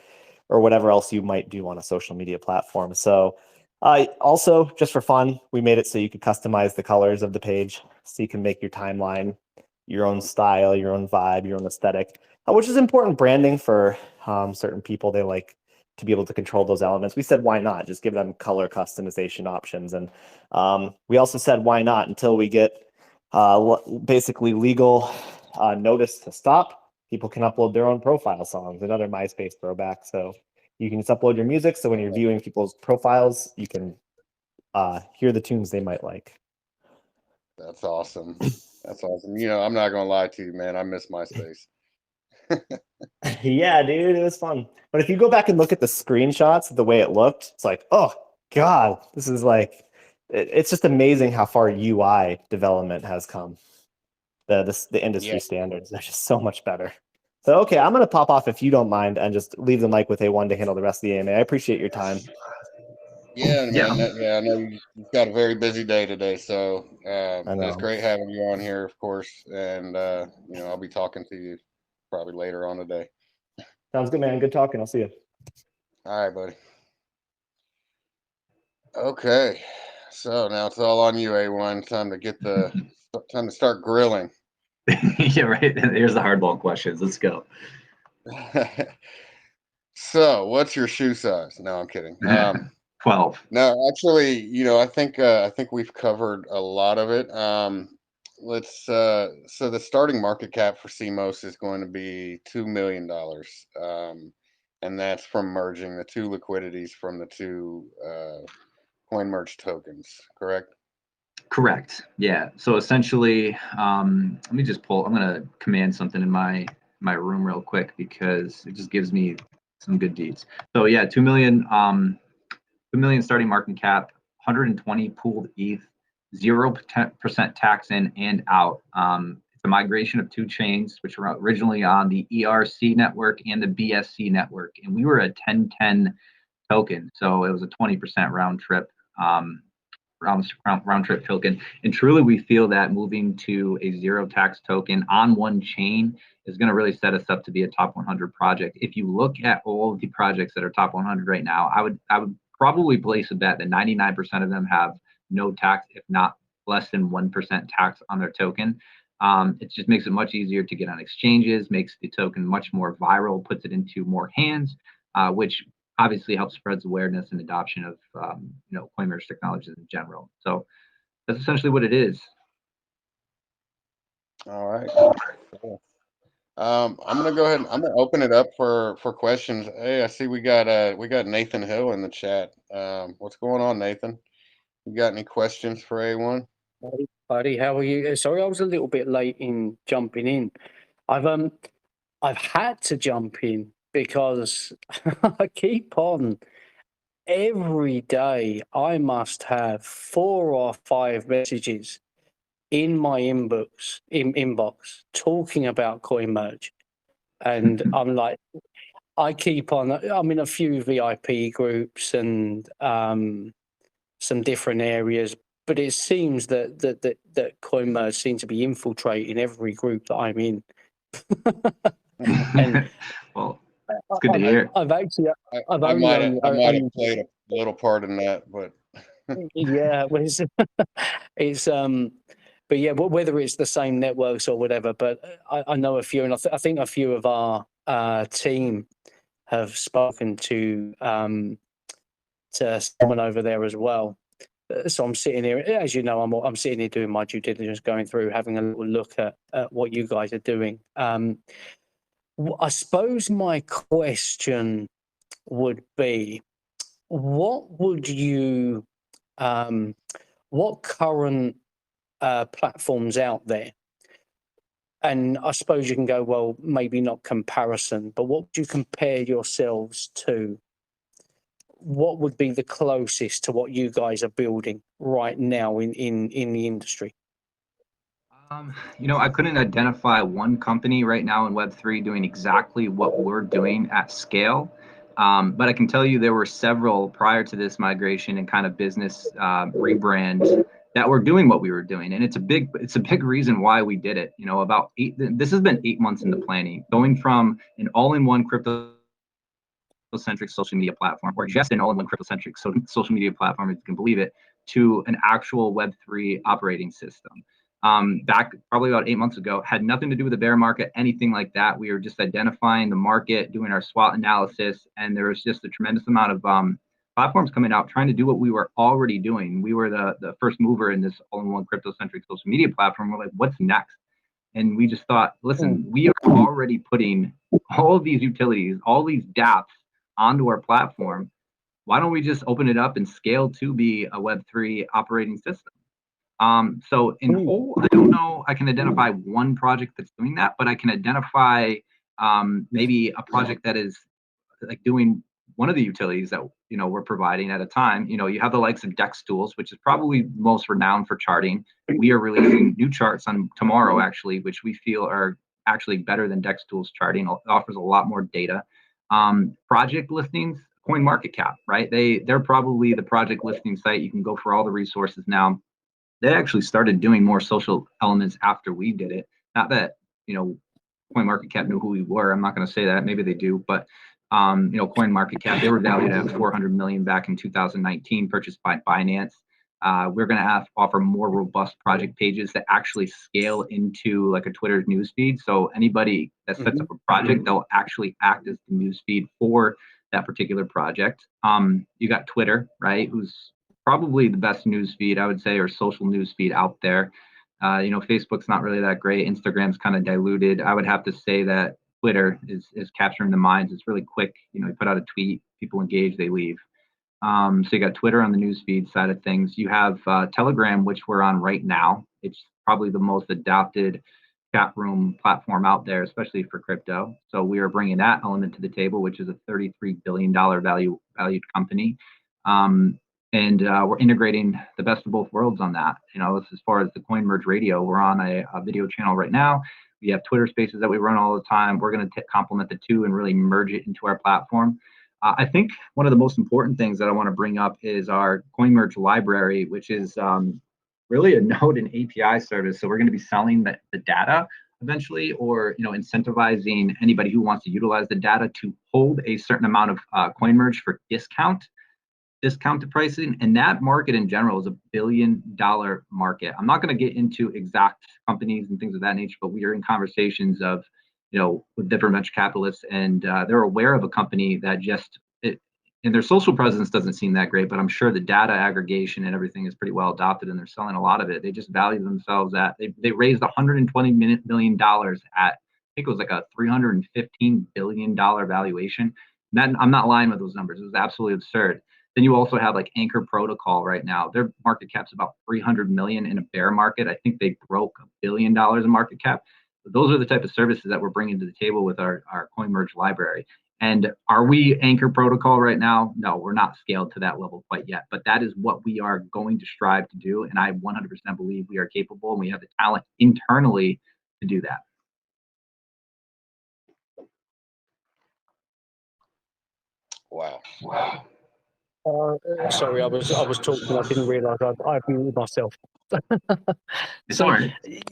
whatever else you might do on a social media platform. So also, just for fun, we made it so you could customize the colors of the page, so you can make your timeline your own style, your own vibe, your own aesthetic, which is important branding for certain people. They like to be able to control those elements. We said, why not? Just give them color customization options. And we also said, why not, until we get basically legal notice to stop. People can upload their own profile songs, another MySpace throwback. So you can just upload your music. So when you're viewing people's profiles, you can hear the tunes they might like. That's awesome. That's awesome. I'm not gonna lie to you, man. I miss MySpace. Yeah, dude, it was fun. But if you go back and look at the screenshots, the way it looked, it's like, oh God, this is like, it's just amazing how far UI development has come. The industry standards are just so much better. So, okay, I'm gonna pop off if you don't mind and just leave the mic with A1 to handle the rest of the AMA. I appreciate your time. Yeah, Yeah. man. I know you've got a very busy day today, so I it was know. great having you on here, of course. And I'll be talking to you probably later on today. Sounds good, man. Good talking. I'll see you. All right, buddy. Okay, so now it's all on you, A1. Time to start grilling. Yeah, right. Here's the hardball questions. Let's go. So, what's your shoe size? No, I'm kidding. 12. No, actually, I think we've covered a lot of it. So the starting market cap for CMOS is going to be $2 million, and that's from merging the two liquidities from the two Coinmerge tokens. Correct? Correct. Yeah. So essentially, let me just pull. I'm gonna command something in my room real quick because it just gives me some good deeds. So yeah, 2 million. 2 million starting market cap, 120 pooled ETH, 0% tax in and out. It's a migration of two chains, which were originally on the ERC network and the BSC network, and we were a 1010 token, so it was a 20% round trip. Round trip token. And truly, we feel that moving to a zero tax token on one chain is going to really set us up to be a top 100 project. If you look at all of the projects that are top 100 right now, I would probably place a bet that 99% of them have no tax, if not less than 1% tax on their token. It just makes it much easier to get on exchanges, makes the token much more viral, puts it into more hands, which obviously helps spreads awareness and adoption of Coinmerge technologies in general. So that's essentially what it is. All right. Cool. I'm gonna go ahead and I'm gonna open it up for questions. Hey, I see we got Nathan Hill in the chat. What's going on, Nathan? You got any questions for A1? Hey, buddy, how are you? Sorry, I was a little bit late in jumping in. I've had to jump in because I keep on every day. I must have 4 or 5 messages in my inbox talking about Coinmerge, and I'm like, I keep on. I'm in a few VIP groups and some different areas, but it seems that Coinmerge seems to be infiltrating every group that I'm in. And well, it's good to hear. I've actually, I've I only, might have only played a little part in that, but yeah, well, it's but yeah, whether it's the same networks or whatever, but I know a few, and I think a few of our team have spoken to someone over there as well. So I'm sitting here, as you know, I'm sitting here doing my due diligence, going through, having a little look at what you guys are doing. I suppose my question would be, what would you, what current platforms out there? And I suppose you can go, well, maybe not comparison, but what would you compare yourselves to? What would be the closest to what you guys are building right now in the industry? I couldn't identify one company right now in Web3 doing exactly what we're doing at scale. But I can tell you there were several prior to this migration and kind of business rebrand that were doing what we were doing. And it's a big reason why we did it. This has been 8 months in the planning, going from an all-in-one crypto-centric social media platform, or just an all-in-one crypto-centric social media platform, if you can believe it, to an actual Web3 operating system. Back probably about 8 months ago, had nothing to do with the bear market, anything like that. We were just identifying the market, doing our SWOT analysis, and there was just a tremendous amount of platforms coming out trying to do what we were already doing. We were the first mover in this all-in-one crypto-centric social media platform. We're like, what's next? And we just thought, listen, we are already putting all of these utilities, all these dApps onto our platform. Why don't we just open it up and scale to be a Web3 operating system? So in whole, I don't know, I can identify one project that's doing that, but I can identify maybe a project that is like doing one of the utilities that we're providing at a time. You have the likes of Dex Tools, which is probably most renowned for charting. We are releasing new charts on tomorrow, actually, which we feel are actually better than Dex Tools charting. It offers a lot more data. Project listings, CoinMarketCap, right? They're probably the project listing site. You can go for all the resources now. They actually started doing more social elements after we did it. Not that, CoinMarketCap knew who we were. I'm not going to say that. Maybe they do, but CoinMarketCap, they were valued at 400 million back in 2019, purchased by Binance. We're going to offer more robust project pages that actually scale into like a Twitter newsfeed. So anybody that sets up a project, they'll actually act as the newsfeed for that particular project. You got Twitter, right? Who's probably the best newsfeed, I would say, or social newsfeed out there. Facebook's not really that great. Instagram's kind of diluted. I would have to say that Twitter is capturing the minds. It's really quick. You put out a tweet, people engage, they leave. So you got Twitter on the newsfeed side of things. You have Telegram, which we're on right now. It's probably the most adopted chat room platform out there, especially for crypto. So we are bringing that element to the table, which is a $33 billion valued company. And we're integrating the best of both worlds on that. As far as the Coinmerge radio, we're on a video channel right now. We have Twitter spaces that we run all the time. We're going to complement the two and really merge it into our platform. I think one of the most important things that I want to bring up is our Coinmerge library, which is really a node and API service. So we're going to be selling the data eventually, or incentivizing anybody who wants to utilize the data to hold a certain amount of Coinmerge for discounted pricing. And that market in general is $1 billion market. I'm not going to get into exact companies and things of that nature, but we are in conversations of with different venture capitalists, and they're aware of a company that and their social presence doesn't seem that great, but I'm sure the data aggregation and everything is pretty well adopted, and they're selling a lot of it. They just value themselves at, they raised $120 million at, I think it was like a $315 billion valuation. And I'm not lying with those numbers. It was absolutely absurd. Then you also have like Anchor Protocol right now. Their market cap's about 300 million in a bear market. I think they broke $1 billion in market cap. Those are the type of services that we're bringing to the table with our Coinmerge library. And are we Anchor Protocol right now? No, we're not scaled to that level quite yet, but that is what we are going to strive to do. And I 100% believe we are capable, and we have the talent internally to do that. Wow. Sorry, I was talking. I didn't realise I've muted myself. So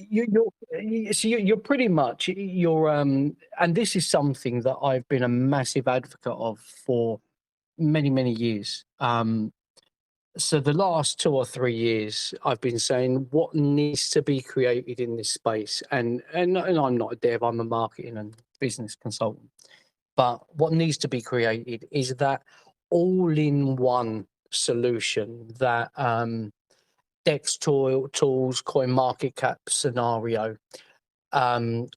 you're pretty much and this is something that I've been a massive advocate of for many years. So the last 2 or 3 years, I've been saying what needs to be created in this space, and I'm not a dev, I'm a marketing and business consultant. But what needs to be created is that all-in-one solution that Dex Tools, CoinMarketCap scenario,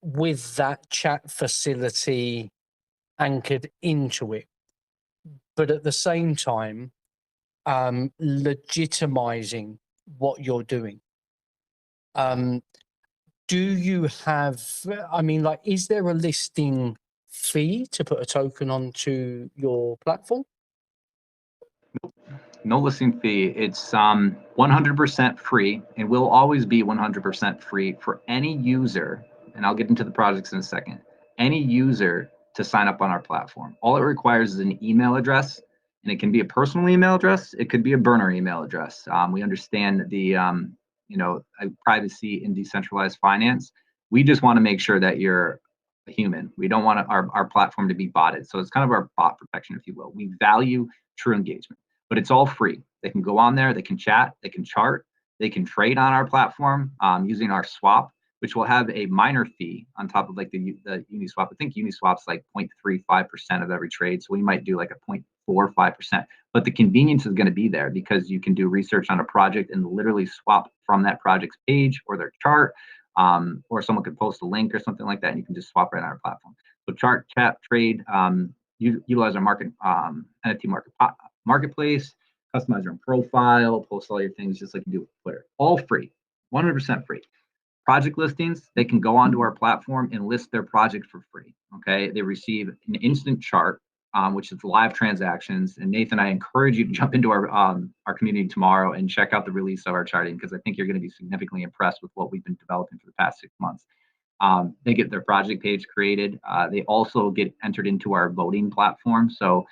with that chat facility anchored into it, but at the same time, legitimizing what you're doing. Do you have, is there a listing fee to put a token onto your platform? No listing fee. It's 100% free, and will always be 100% free for any user, and I'll get into the projects in a second, any user to sign up on our platform. All it requires is an email address, and it can be a personal email address. It could be a burner email address. We understand the privacy in decentralized finance. We just want to make sure that you're a human. We don't want our platform to be botted. So it's kind of our bot protection, if you will. We value true engagement, but it's all free. They can go on there, they can chat, they can chart, they can trade on our platform using our swap, which will have a minor fee on top of like the Uniswap. I think Uniswap's like 0.35% of every trade. So we might do like a 0.45%, but the convenience is going to be there because you can do research on a project and literally swap from that project's page or their chart, or someone could post a link or something like that, and you can just swap right on our platform. So chart, chat, trade, utilize our NFT marketplace, customize your own profile, post all your things just like you do with Twitter. All free, 100% free. Project listings, they can go onto our platform and list their project for free. Okay, they receive an instant chart, which is live transactions. And Nathan, I encourage you to jump into our community tomorrow and check out the release of our charting, because I think you're going to be significantly impressed with what we've been developing for the past 6 months. They get their project page created. They also get entered into our voting platform. So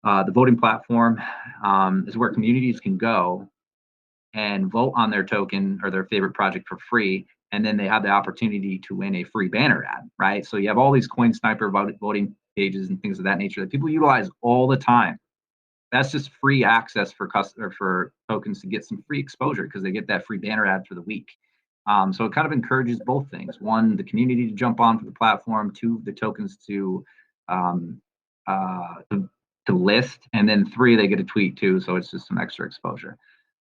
The voting platform is where communities can go and vote on their token or their favorite project for free. And then they have the opportunity to win a free banner ad, right? So you have all these Coin Sniper voting pages and things of that nature that people utilize all the time. That's just free access for for tokens to get some free exposure because they get that free banner ad for the week. So it kind of encourages both things: one, the community to jump on for the platform; two, the tokens um, to list, and then three, they get a tweet too. So it's just some extra exposure.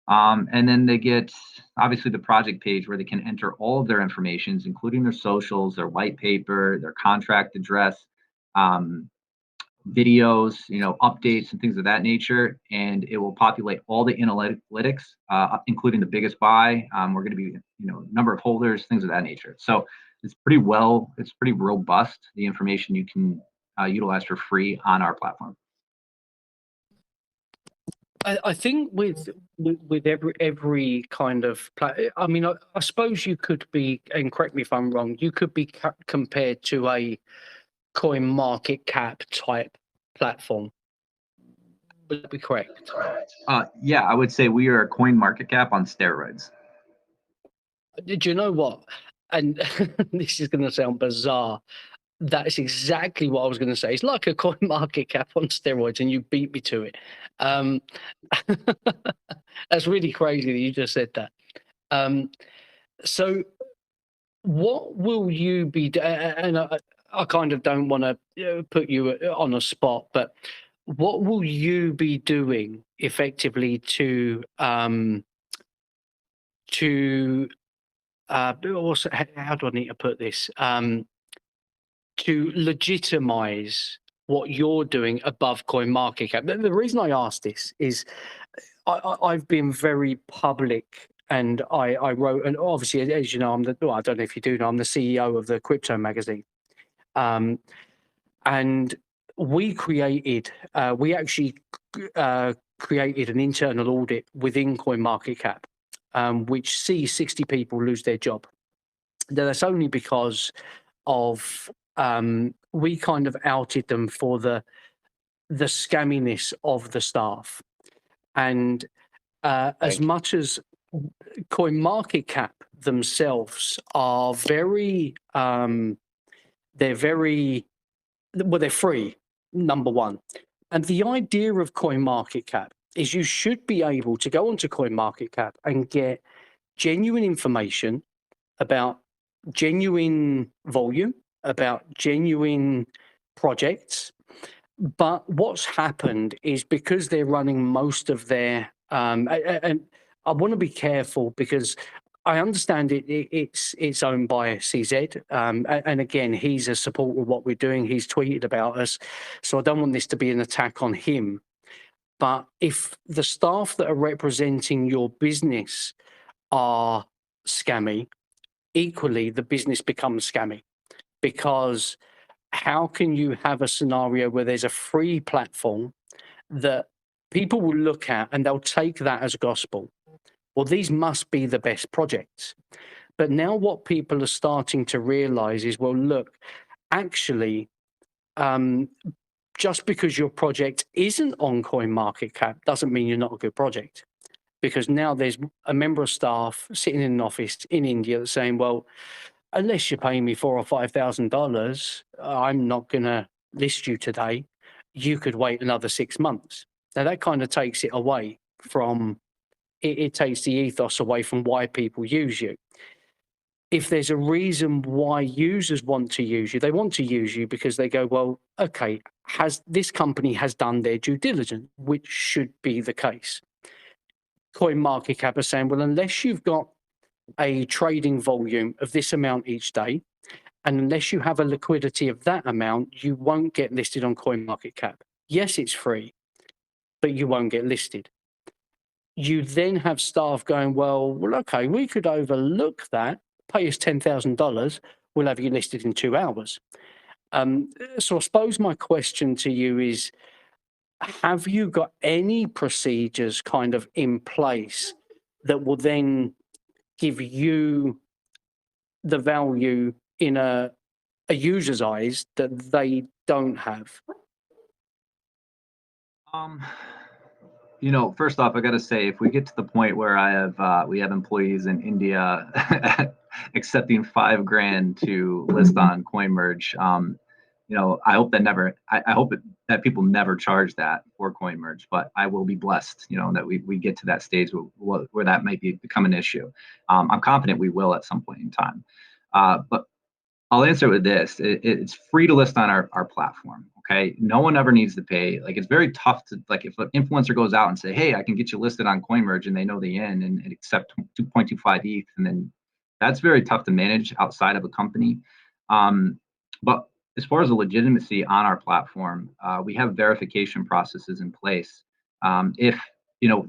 And then they get obviously the project page where they can enter all of their informations, including their socials, their white paper, their contract address, videos, updates and things of that nature. And it will populate all the analytics, including the biggest buy. We're going to be, number of holders, things of that nature. So it's pretty robust, the information you can utilize for free on our platform. I think with every kind of I mean, I suppose you could be, and correct me if I'm wrong, you could be compared to a coin market cap type platform. Would that be correct? Yeah, I would say we are a coin market cap on steroids. Do you know what? And this is going to sound bizarre. That's exactly what I was going to say. It's like a coin market cap on steroids, and you beat me to it. That's really crazy that you just said that. So what will you be and I kind of don't want to put you on a spot, but what will you be doing effectively to how do I need to put this, to legitimize what you're doing above coin market cap? The reason I ask this is I've been very public, and I wrote, and obviously, as you know, I don't know if you do know, I'm the CEO of the Crypto magazine. And we actually created an internal audit within CoinMarketCap, which sees 60 people lose their job. Now, that's only because of we kind of outed them for the scamminess of the staff. And as much as CoinMarketCap themselves are very, they're free, number one. And the idea of CoinMarketCap is you should be able to go onto CoinMarketCap and get genuine information about genuine volume, about genuine projects. But what's happened is because they're running most of their, and I want to be careful because I understand it's owned by CZ, and again, he's a supporter of what we're doing. He's tweeted about us, so I don't want this to be an attack on him. But if the staff that are representing your business are scammy, equally the business becomes scammy, because how can you have a scenario where there's a free platform that people will look at and they'll take that as gospel? Well, these must be the best projects. But now what people are starting to realize is, well, look, actually, just because your project isn't on CoinMarketCap doesn't mean you're not a good project. Because now there's a member of staff sitting in an office in India that's saying, well, unless you're paying me $4,000 or $5,000, I'm not going to list you today. You could wait another 6 months. Now that kind of takes it away from, it takes the ethos away from why people use you. If there's a reason why users want to use you, they want to use you because they go, well, okay, this company has done their due diligence, which should be the case. CoinMarketCap is saying, well, unless you've got a trading volume of this amount each day, and unless you have a liquidity of that amount, you won't get listed on CoinMarketCap. Yes, it's free, but you won't get listed. You then have staff going, well, okay, we could overlook that, pay us $10,000, we'll have you listed in 2 hours. So I suppose my question to you is, have you got any procedures kind of in place that will then give you the value in a user's eyes that they don't have? Um, first off, I got to say, if we get to the point where we have employees in India accepting $5,000 to list on Coinmerge, I hope that people never charge that for Coinmerge, but I will be blessed, that we get to that stage where that might become an issue. I'm confident we will at some point in time. But I'll answer with this. It's free to list on our platform. Okay. No one ever needs to pay. Like, it's very tough to, like, if an influencer goes out and say, hey, I can get you listed on Coinmerge, and they know the end and accept 2.25 ETH. And then that's very tough to manage outside of a company. But as far as the legitimacy on our platform, we have verification processes in place. If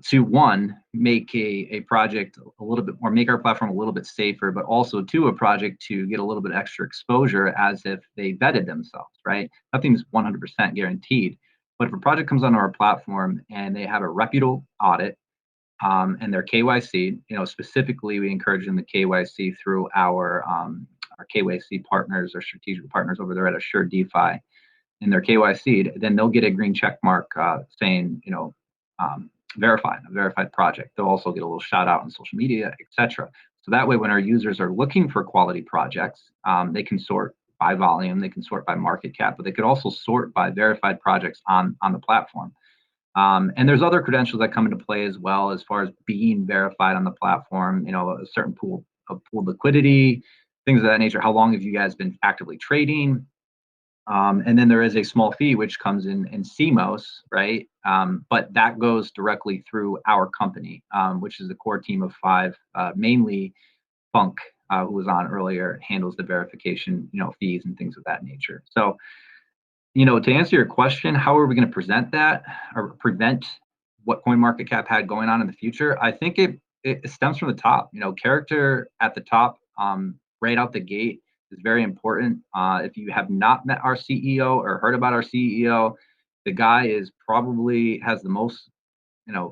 to make a project a little bit more, make our platform a little bit safer, but also to a project to get a little bit extra exposure as if they vetted themselves, right? Nothing's 100% guaranteed, but if a project comes onto our platform and they have a reputable audit, and their KYC, specifically we encourage them to KYC through our KYC partners or strategic partners over there at Assured DeFi, and their KYC, then they'll get a green check mark saying, verified, a verified project. They'll also get a little shout out on social media, etc. So that way, when our users are looking for quality projects, they can sort by volume, they can sort by market cap, but they could also sort by verified projects on the platform. And there's other credentials that come into play as well, as far as being verified on the platform, a certain pool of liquidity, things of that nature. How long have you guys been actively trading? And then there is a small fee which comes in CMOS, right? But that goes directly through our company, which is the core team of 5, mainly Funk, who was on earlier, handles the verification, fees and things of that nature. So, to answer your question, how are we going to present that or prevent what CoinMarketCap had going on in the future? I think it stems from the top. Character at the top, right out the gate, is very important. If you have not met our CEO or heard about our CEO, the guy probably has the most,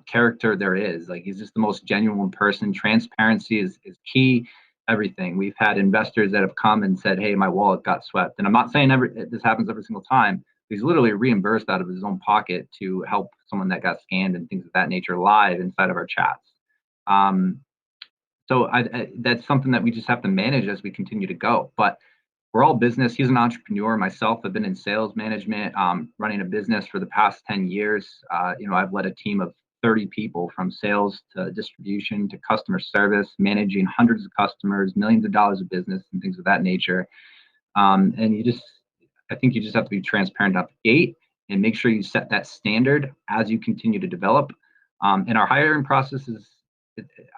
character there is. Like, he's just the most genuine person. Transparency is key. Everything. We've had investors that have come and said, hey, my wallet got swept. And I'm not saying this happens every single time. He's literally reimbursed out of his own pocket to help someone that got scammed and things of that nature live inside of our chats. So that's something that we just have to manage as we continue to go. But we're all business. He's an entrepreneur. Myself, I've been in sales management, running a business for the past 10 years. I've led a team of 30 people, from sales to distribution to customer service, managing hundreds of customers, millions of dollars of business and things of that nature. And I think you just have to be transparent out the gate and make sure you set that standard as you continue to develop. And our hiring process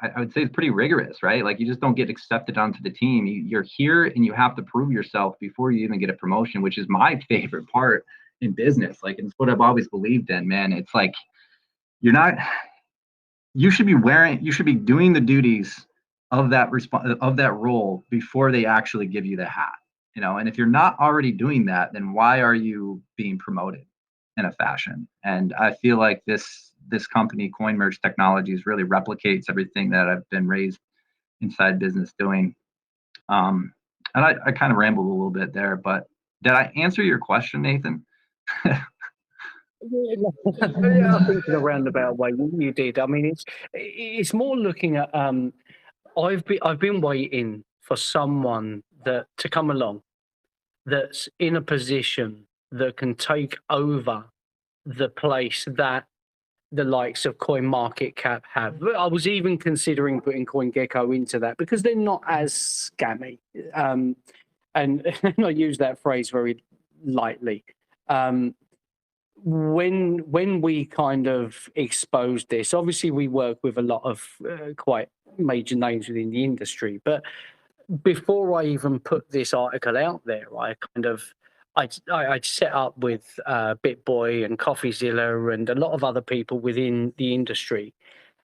I would say it's pretty rigorous, right? Like, you just don't get accepted onto the team. You're here and you have to prove yourself before you even get a promotion, which is my favorite part in business. Like, it's what I've always believed in, man. It's like, you should be doing the duties of that role before they actually give you the hat, and if you're not already doing that, then why are you being promoted in a fashion? And I feel like this company, Coinmerge Technologies, really replicates everything that I've been raised inside business doing. And I kind of rambled a little bit there, but did I answer your question, Nathan? I think in a roundabout way you did. I mean, it's more looking at. I've been waiting for someone to come along that's in a position that can take over the place that the likes of CoinMarketCap have. I was even considering putting CoinGecko into that because they're not as scammy. And I use that phrase very lightly. When we kind of exposed this, obviously we work with a lot of quite major names within the industry, but before I even put this article out there, I'd set up with BitBoy and CoffeeZilla and a lot of other people within the industry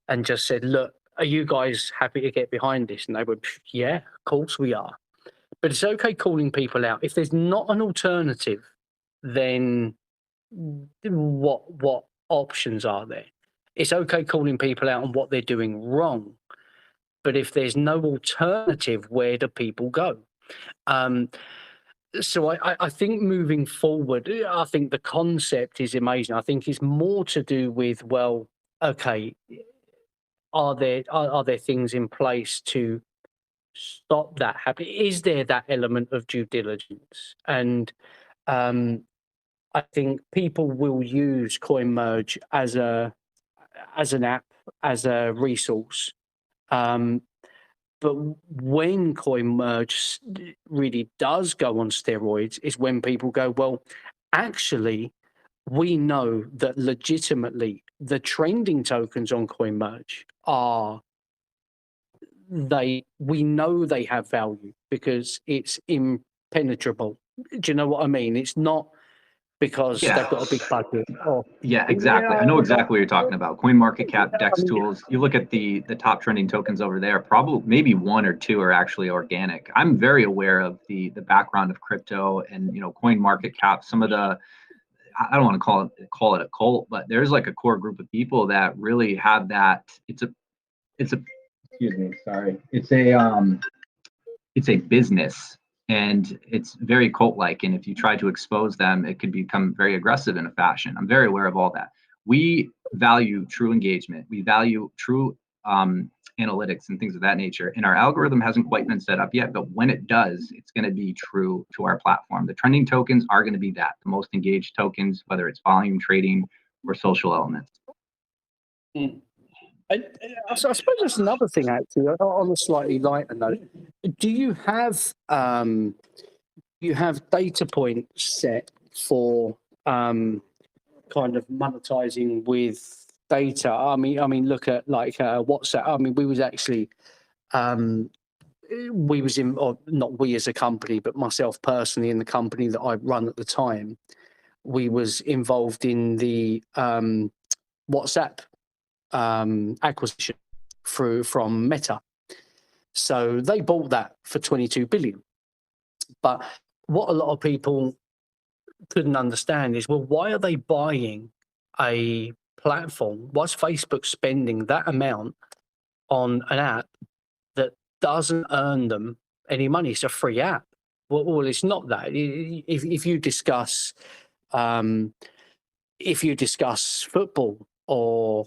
and just said, look, are you guys happy to get behind this? And they went, yeah, of course we are. But it's okay calling people out. If there's not an alternative, then what options are there? It's okay calling people out on what they're doing wrong. But if there's no alternative, where do people go? So I think moving forward, I think the concept is amazing. I think it's more to do with, well, okay, are there things in place to stop that happening? Is there that element of due diligence? And um, I think people will use Coinmerge as an app, as a resource. But when Coinmerge really does go on steroids is when people go, well, actually, we know that legitimately the trending tokens on Coinmerge we know they have value because it's impenetrable. Do you know what I mean? It's not because they've got a big budget. Yeah, exactly. I know exactly what you're talking about. CoinMarketCap, DEX I mean, tools. You look at the top trending tokens over there. Probably maybe one or two are actually organic. I'm very aware of the background of crypto and CoinMarketCap. Some of the I don't want to call it a cult, but there's like a core group of people that really have that. It's a excuse me, sorry. It's a business and it's very cult-like. And if you try to expose them, it could become very aggressive in a fashion. I'm very aware of all that. We value true engagement. We value true analytics and things of that nature. And our algorithm hasn't quite been set up yet, but when it does, it's going to be true to our platform. The trending tokens are going to be the most engaged tokens, whether it's volume trading or social elements. I suppose there's another thing actually on a slightly lighter note. Do you have data points set for kind of monetizing with data? I mean, look at like WhatsApp. I mean, we was actually we was in, or not we as a company, but myself personally in the company that I run at the time, we was involved in the WhatsApp acquisition from Meta. So they bought that for 22 billion. But what a lot of people couldn't understand is, well, why are they buying a platform? Why's Facebook spending that amount on an app that doesn't earn them any money? It's a free app. Well, it's not that. If you discuss football or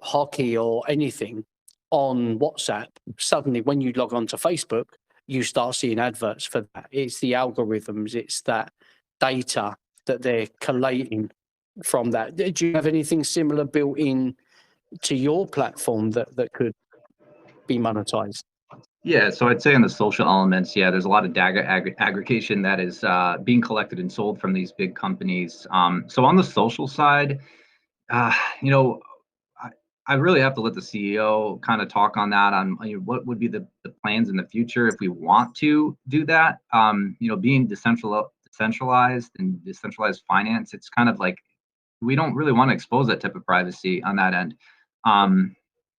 hockey or anything on WhatsApp, suddenly when you log on to Facebook, you start seeing adverts for that. It's the algorithms, it's that data that they're collating from that. Do you have anything similar built in to your platform that could be monetized? Yeah, so I'd say on the social elements, there's a lot of data aggregation that is being collected and sold from these big companies. So on the social side, I really have to let the CEO kind of talk on that, on what would be the plans in the future if we want to do that. Being decentralized and decentralized finance, it's kind of like we don't really want to expose that type of privacy on that end.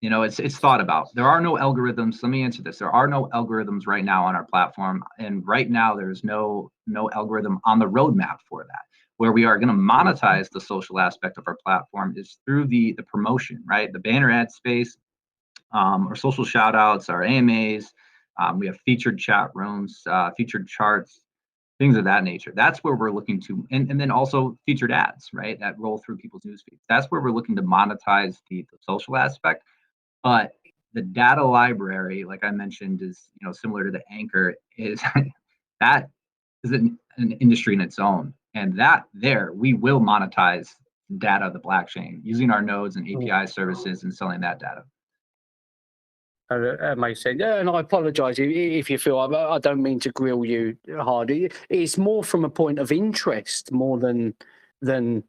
It's thought about. There are no algorithms. Let me answer this. There are no algorithms right now on our platform, and right now there's no algorithm on the roadmap for that. Where we are going to monetize the social aspect of our platform is through the promotion, right? The banner ad space, our social shout outs, our AMAs. We have featured chat rooms, featured charts, things of that nature. That's where we're looking to, and then also featured ads, right? That roll through people's news feeds. That's where we're looking to monetize the social aspect. But the data library, like I mentioned, is similar to the anchor, is that is an industry in its own. And that there, we will monetize data of the blockchain using our nodes and API services and selling that data. That makes sense. Yeah, and I apologise if you feel I don't mean to grill you hard. It's more from a point of interest more than anything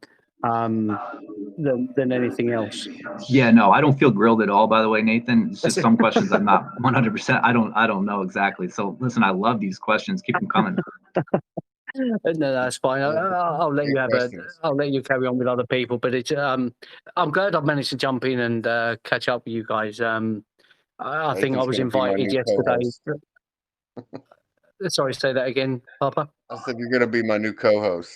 else. Yeah, no, I don't feel grilled at all. By the way, Nathan, it's just some questions I'm not 100%. I don't know exactly. So listen, I love these questions. Keep them coming. No, that's fine. I'll let you have I'll let you carry on with other people. But it's I'm glad I've managed to jump in and catch up with you guys. I think I was invited yesterday. Sorry, say that again, Papa. I said you're going to be my new co-host.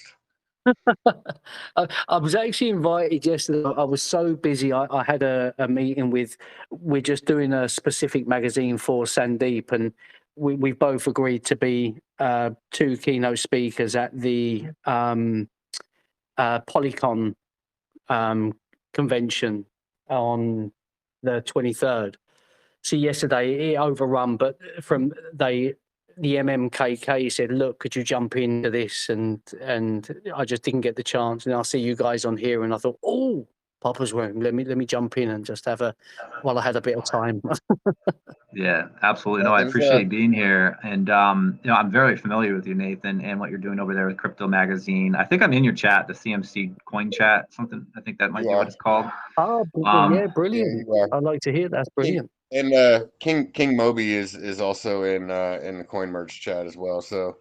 I was actually invited yesterday. I was so busy. I had a meeting we're just doing a specific magazine for Sandeep, and we both agreed to be two keynote speakers at the Polycon convention on the 23rd. So yesterday it overrun, but the MMKK said, "Look, could you jump into this?" And I just didn't get the chance. And I see you guys on here, and I thought, "Oh, Poppa's room. Let me jump in and just have while I had a bit of time." Yeah, absolutely. No, I appreciate being here. And, I'm very familiar with you, Nathan, and what you're doing over there with Crypto Magazine. I think I'm in your chat, the CMC coin chat, something. I think that might be what it's called. Oh, yeah, brilliant. I'd like to hear that. That's brilliant. And King Moby is also in the Coinmerge chat as well. So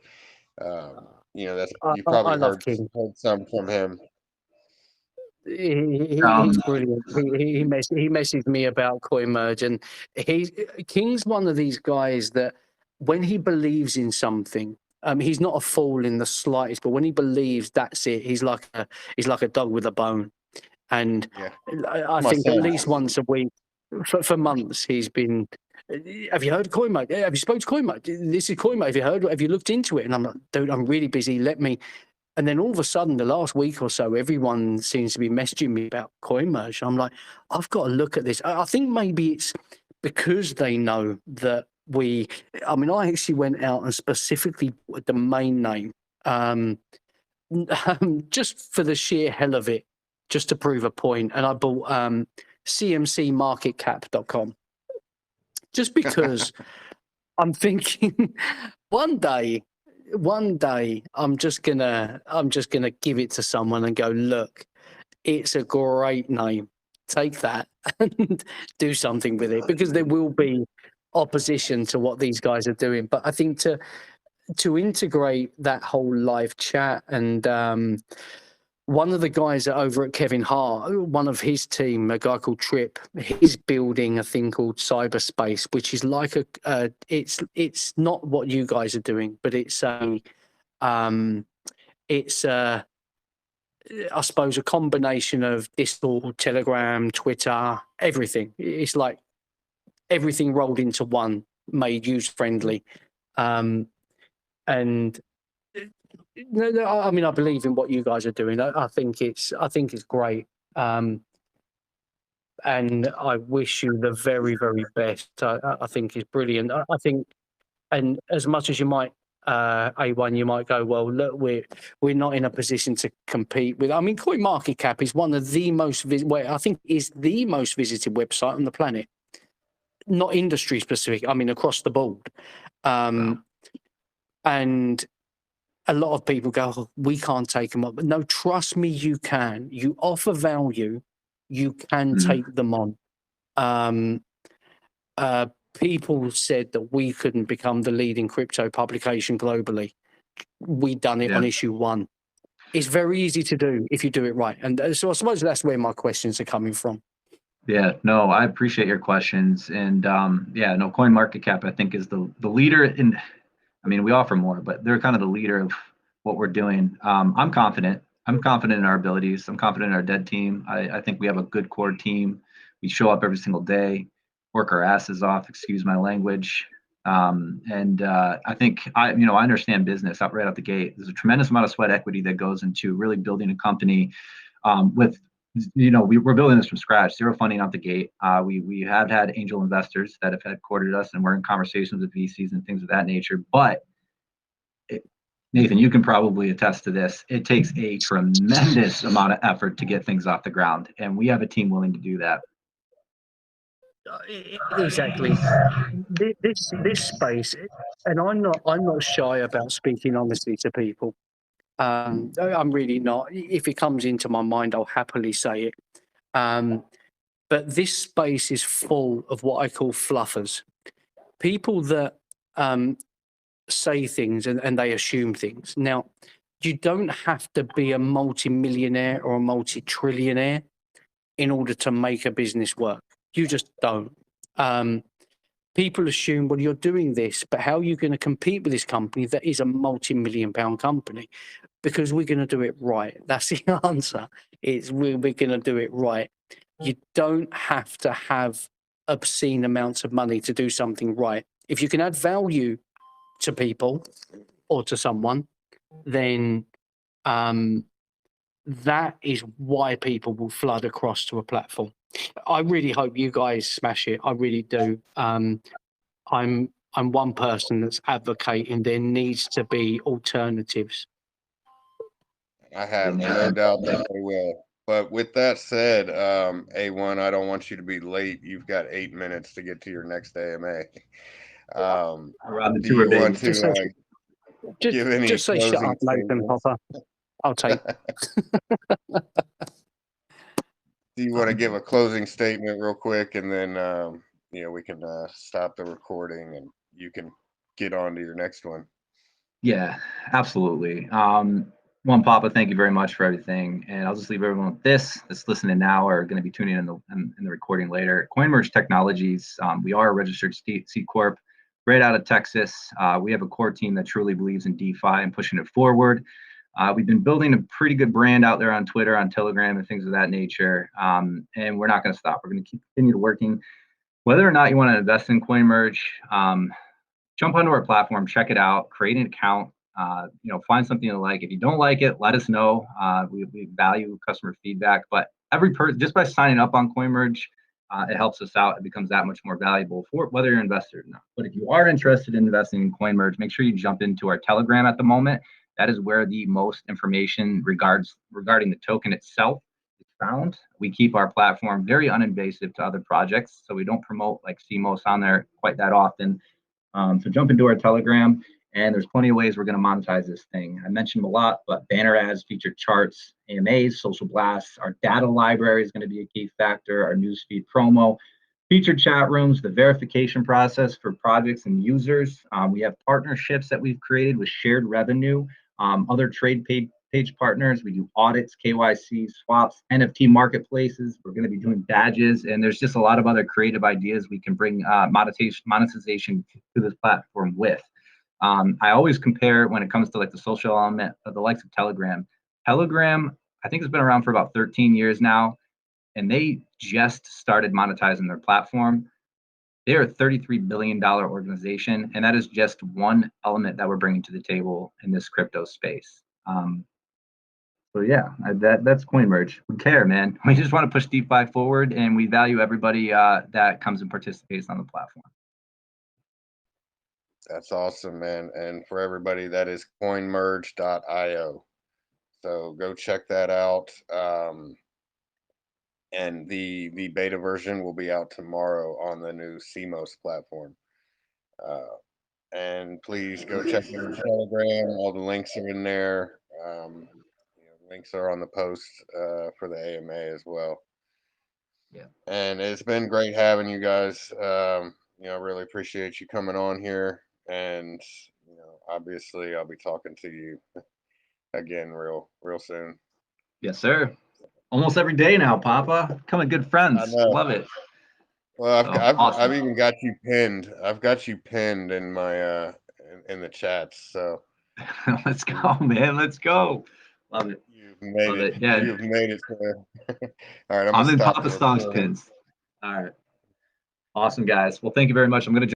that's you probably heard some from him. He's brilliant. He messaged me about Coinmerge, and King's one of these guys that when he believes in something, he's not a fool in the slightest. But when he believes, that's it. He's like a dog with a bone, and I think at least once a week for months he's been. Have you heard of Coinmerge? Have you spoken to Coinmerge? This is Coinmerge. Have you heard? Have you looked into it? And I'm like, dude, I'm really busy. Let me. And then all of a sudden, the last week or so, everyone seems to be messaging me about Coinmerge. I'm like, I've got to look at this. I think maybe it's because they know that I actually went out and specifically bought a domain name just for the sheer hell of it, just to prove a point. And I bought cmcmarketcap.com just because I'm thinking one day I'm just gonna give it to someone and go, look, it's a great name. Take that and do something with it, because there will be opposition to what these guys are doing. But I think to integrate that whole live chat, and one of the guys over at Kevin Hart, one of his team, a guy called Trip, he's building a thing called cyberspace, which is like it's not what you guys are doing, but it's I suppose a combination of Discord, Telegram, Twitter, everything. It's like everything rolled into one, made user friendly, and. No, I mean, I believe in what you guys are doing. I think it's great, and I wish you the very, very best. I think it's brilliant. I think, and as much as you might, A1, you might go, well, look, we're not in a position to compete with. I mean, CoinMarketCap is one of the most I think is the most visited website on the planet. Not industry specific. I mean, across the board, and a lot of people go, oh, we can't take them up. But no, trust me, you can. You offer value, you can take them on. People said that we couldn't become the leading crypto publication globally. We done it on issue 1. It's very easy to do if you do it right. And so I suppose that's where my questions are coming from. Yeah, no, I appreciate your questions. And CoinMarketCap, I think, is the leader in. I mean, we offer more, but they're kind of the leader of what we're doing. I'm confident. I'm confident in our abilities. I'm confident in our dead team. I think we have a good core team. We show up every single day, work our asses off, excuse my language. I think I understand business right out the gate. There's a tremendous amount of sweat equity that goes into really building a company with, we're building this from scratch, zero funding out the gate. We have had angel investors that have headquartered us, and we're in conversations with VCs and things of that nature. But Nathan, you can probably attest to this. It takes a tremendous amount of effort to get things off the ground, and we have a team willing to do that. Exactly. This space, and I'm not shy about speaking honestly to people. I'm really not. If it comes into my mind, I'll happily say it. But this space is full of what I call fluffers, people that say things and they assume things. Now, you don't have to be a multi-millionaire or a multi-trillionaire in order to make a business work. You just don't. People assume, well, you're doing this, but how are you going to compete with this company that is a multi-million pound company? Because we're going to do it right. That's the answer. We're going to do it right. You don't have to have obscene amounts of money to do something right. if you can add value to people or to someone, then that is why people will flood across to a platform. I really hope you guys smash it. I really do. I'm one person that's advocating there needs to be alternatives. I have no doubt that they will. But with that said, A1, I don't want you to be late. You've got 8 minutes to get to your next AMA. Around the Do tour, you want baby. to give any Just say shut closing up, Nathan statements? Poppa. I'll take. Do you want to give a closing statement real quick, and then we can stop the recording and you can get on to your next one? Yeah, absolutely. One, Papa, thank you very much for everything. And I'll just leave everyone with this that's listening now or going to be tuning in the recording later. Coinmerge Technologies, we are a registered C Corp right out of Texas. We have a core team that truly believes in DeFi and pushing it forward. We've been building a pretty good brand out there on Twitter, on Telegram, and things of that nature. And we're not going to stop. We're going to continue working. Whether or not you want to invest in Coinmerge, jump onto our platform, check it out, create an account, find something you like. If you don't like it, let us know. We value customer feedback, but every person, just by signing up on Coinmerge, it helps us out. It becomes that much more valuable for whether you're an investor or not. But if you are interested in investing in Coinmerge, make sure you jump into our Telegram at the moment. That is where the most information regarding the token itself is found. We keep our platform very uninvasive to other projects, so we don't promote like CMOS on there quite that often. So jump into our Telegram, and there's plenty of ways we're going to monetize this thing. I mentioned a lot, but banner ads, featured charts, AMAs, social blasts, our data library is going to be a key factor, our newsfeed promo, featured chat rooms, the verification process for projects and users. We have partnerships that we've created with shared revenue, other trade page partners. We do audits, KYC, swaps, NFT marketplaces. We're going to be doing badges, and there's just a lot of other creative ideas we can bring monetization to this platform with. I always compare when it comes to like the social element of the likes of Telegram. Telegram, I think, has been around for about 13 years now, and they just started monetizing their platform. They're a $33 billion organization, and that is just one element that we're bringing to the table in this crypto space. So yeah, that's Coinmerge. We care, man. We just want to push DeFi forward, and we value everybody that comes and participates on the platform. That's awesome, man. And for everybody, that is coinmerge.io. So go check that out. And the beta version will be out tomorrow on the new CMOS platform. And please go check out our Telegram. All the links are in there. Links are on the post for the AMA as well. Yeah. And it's been great having you guys. I really appreciate you coming on here. And obviously I'll be talking to you again real soon. Yes, sir. Almost every day now, Papa. Becoming good friends. Love it. Well, Awesome. I've even got you pinned. I've got you pinned in my in the chats. So let's go, man. Let's go. Love it. You've made Love it. Yeah. You've made it. All right, I'm in Poppa Stonks pins. All right. Awesome, guys. Well, thank you very much. I'm going to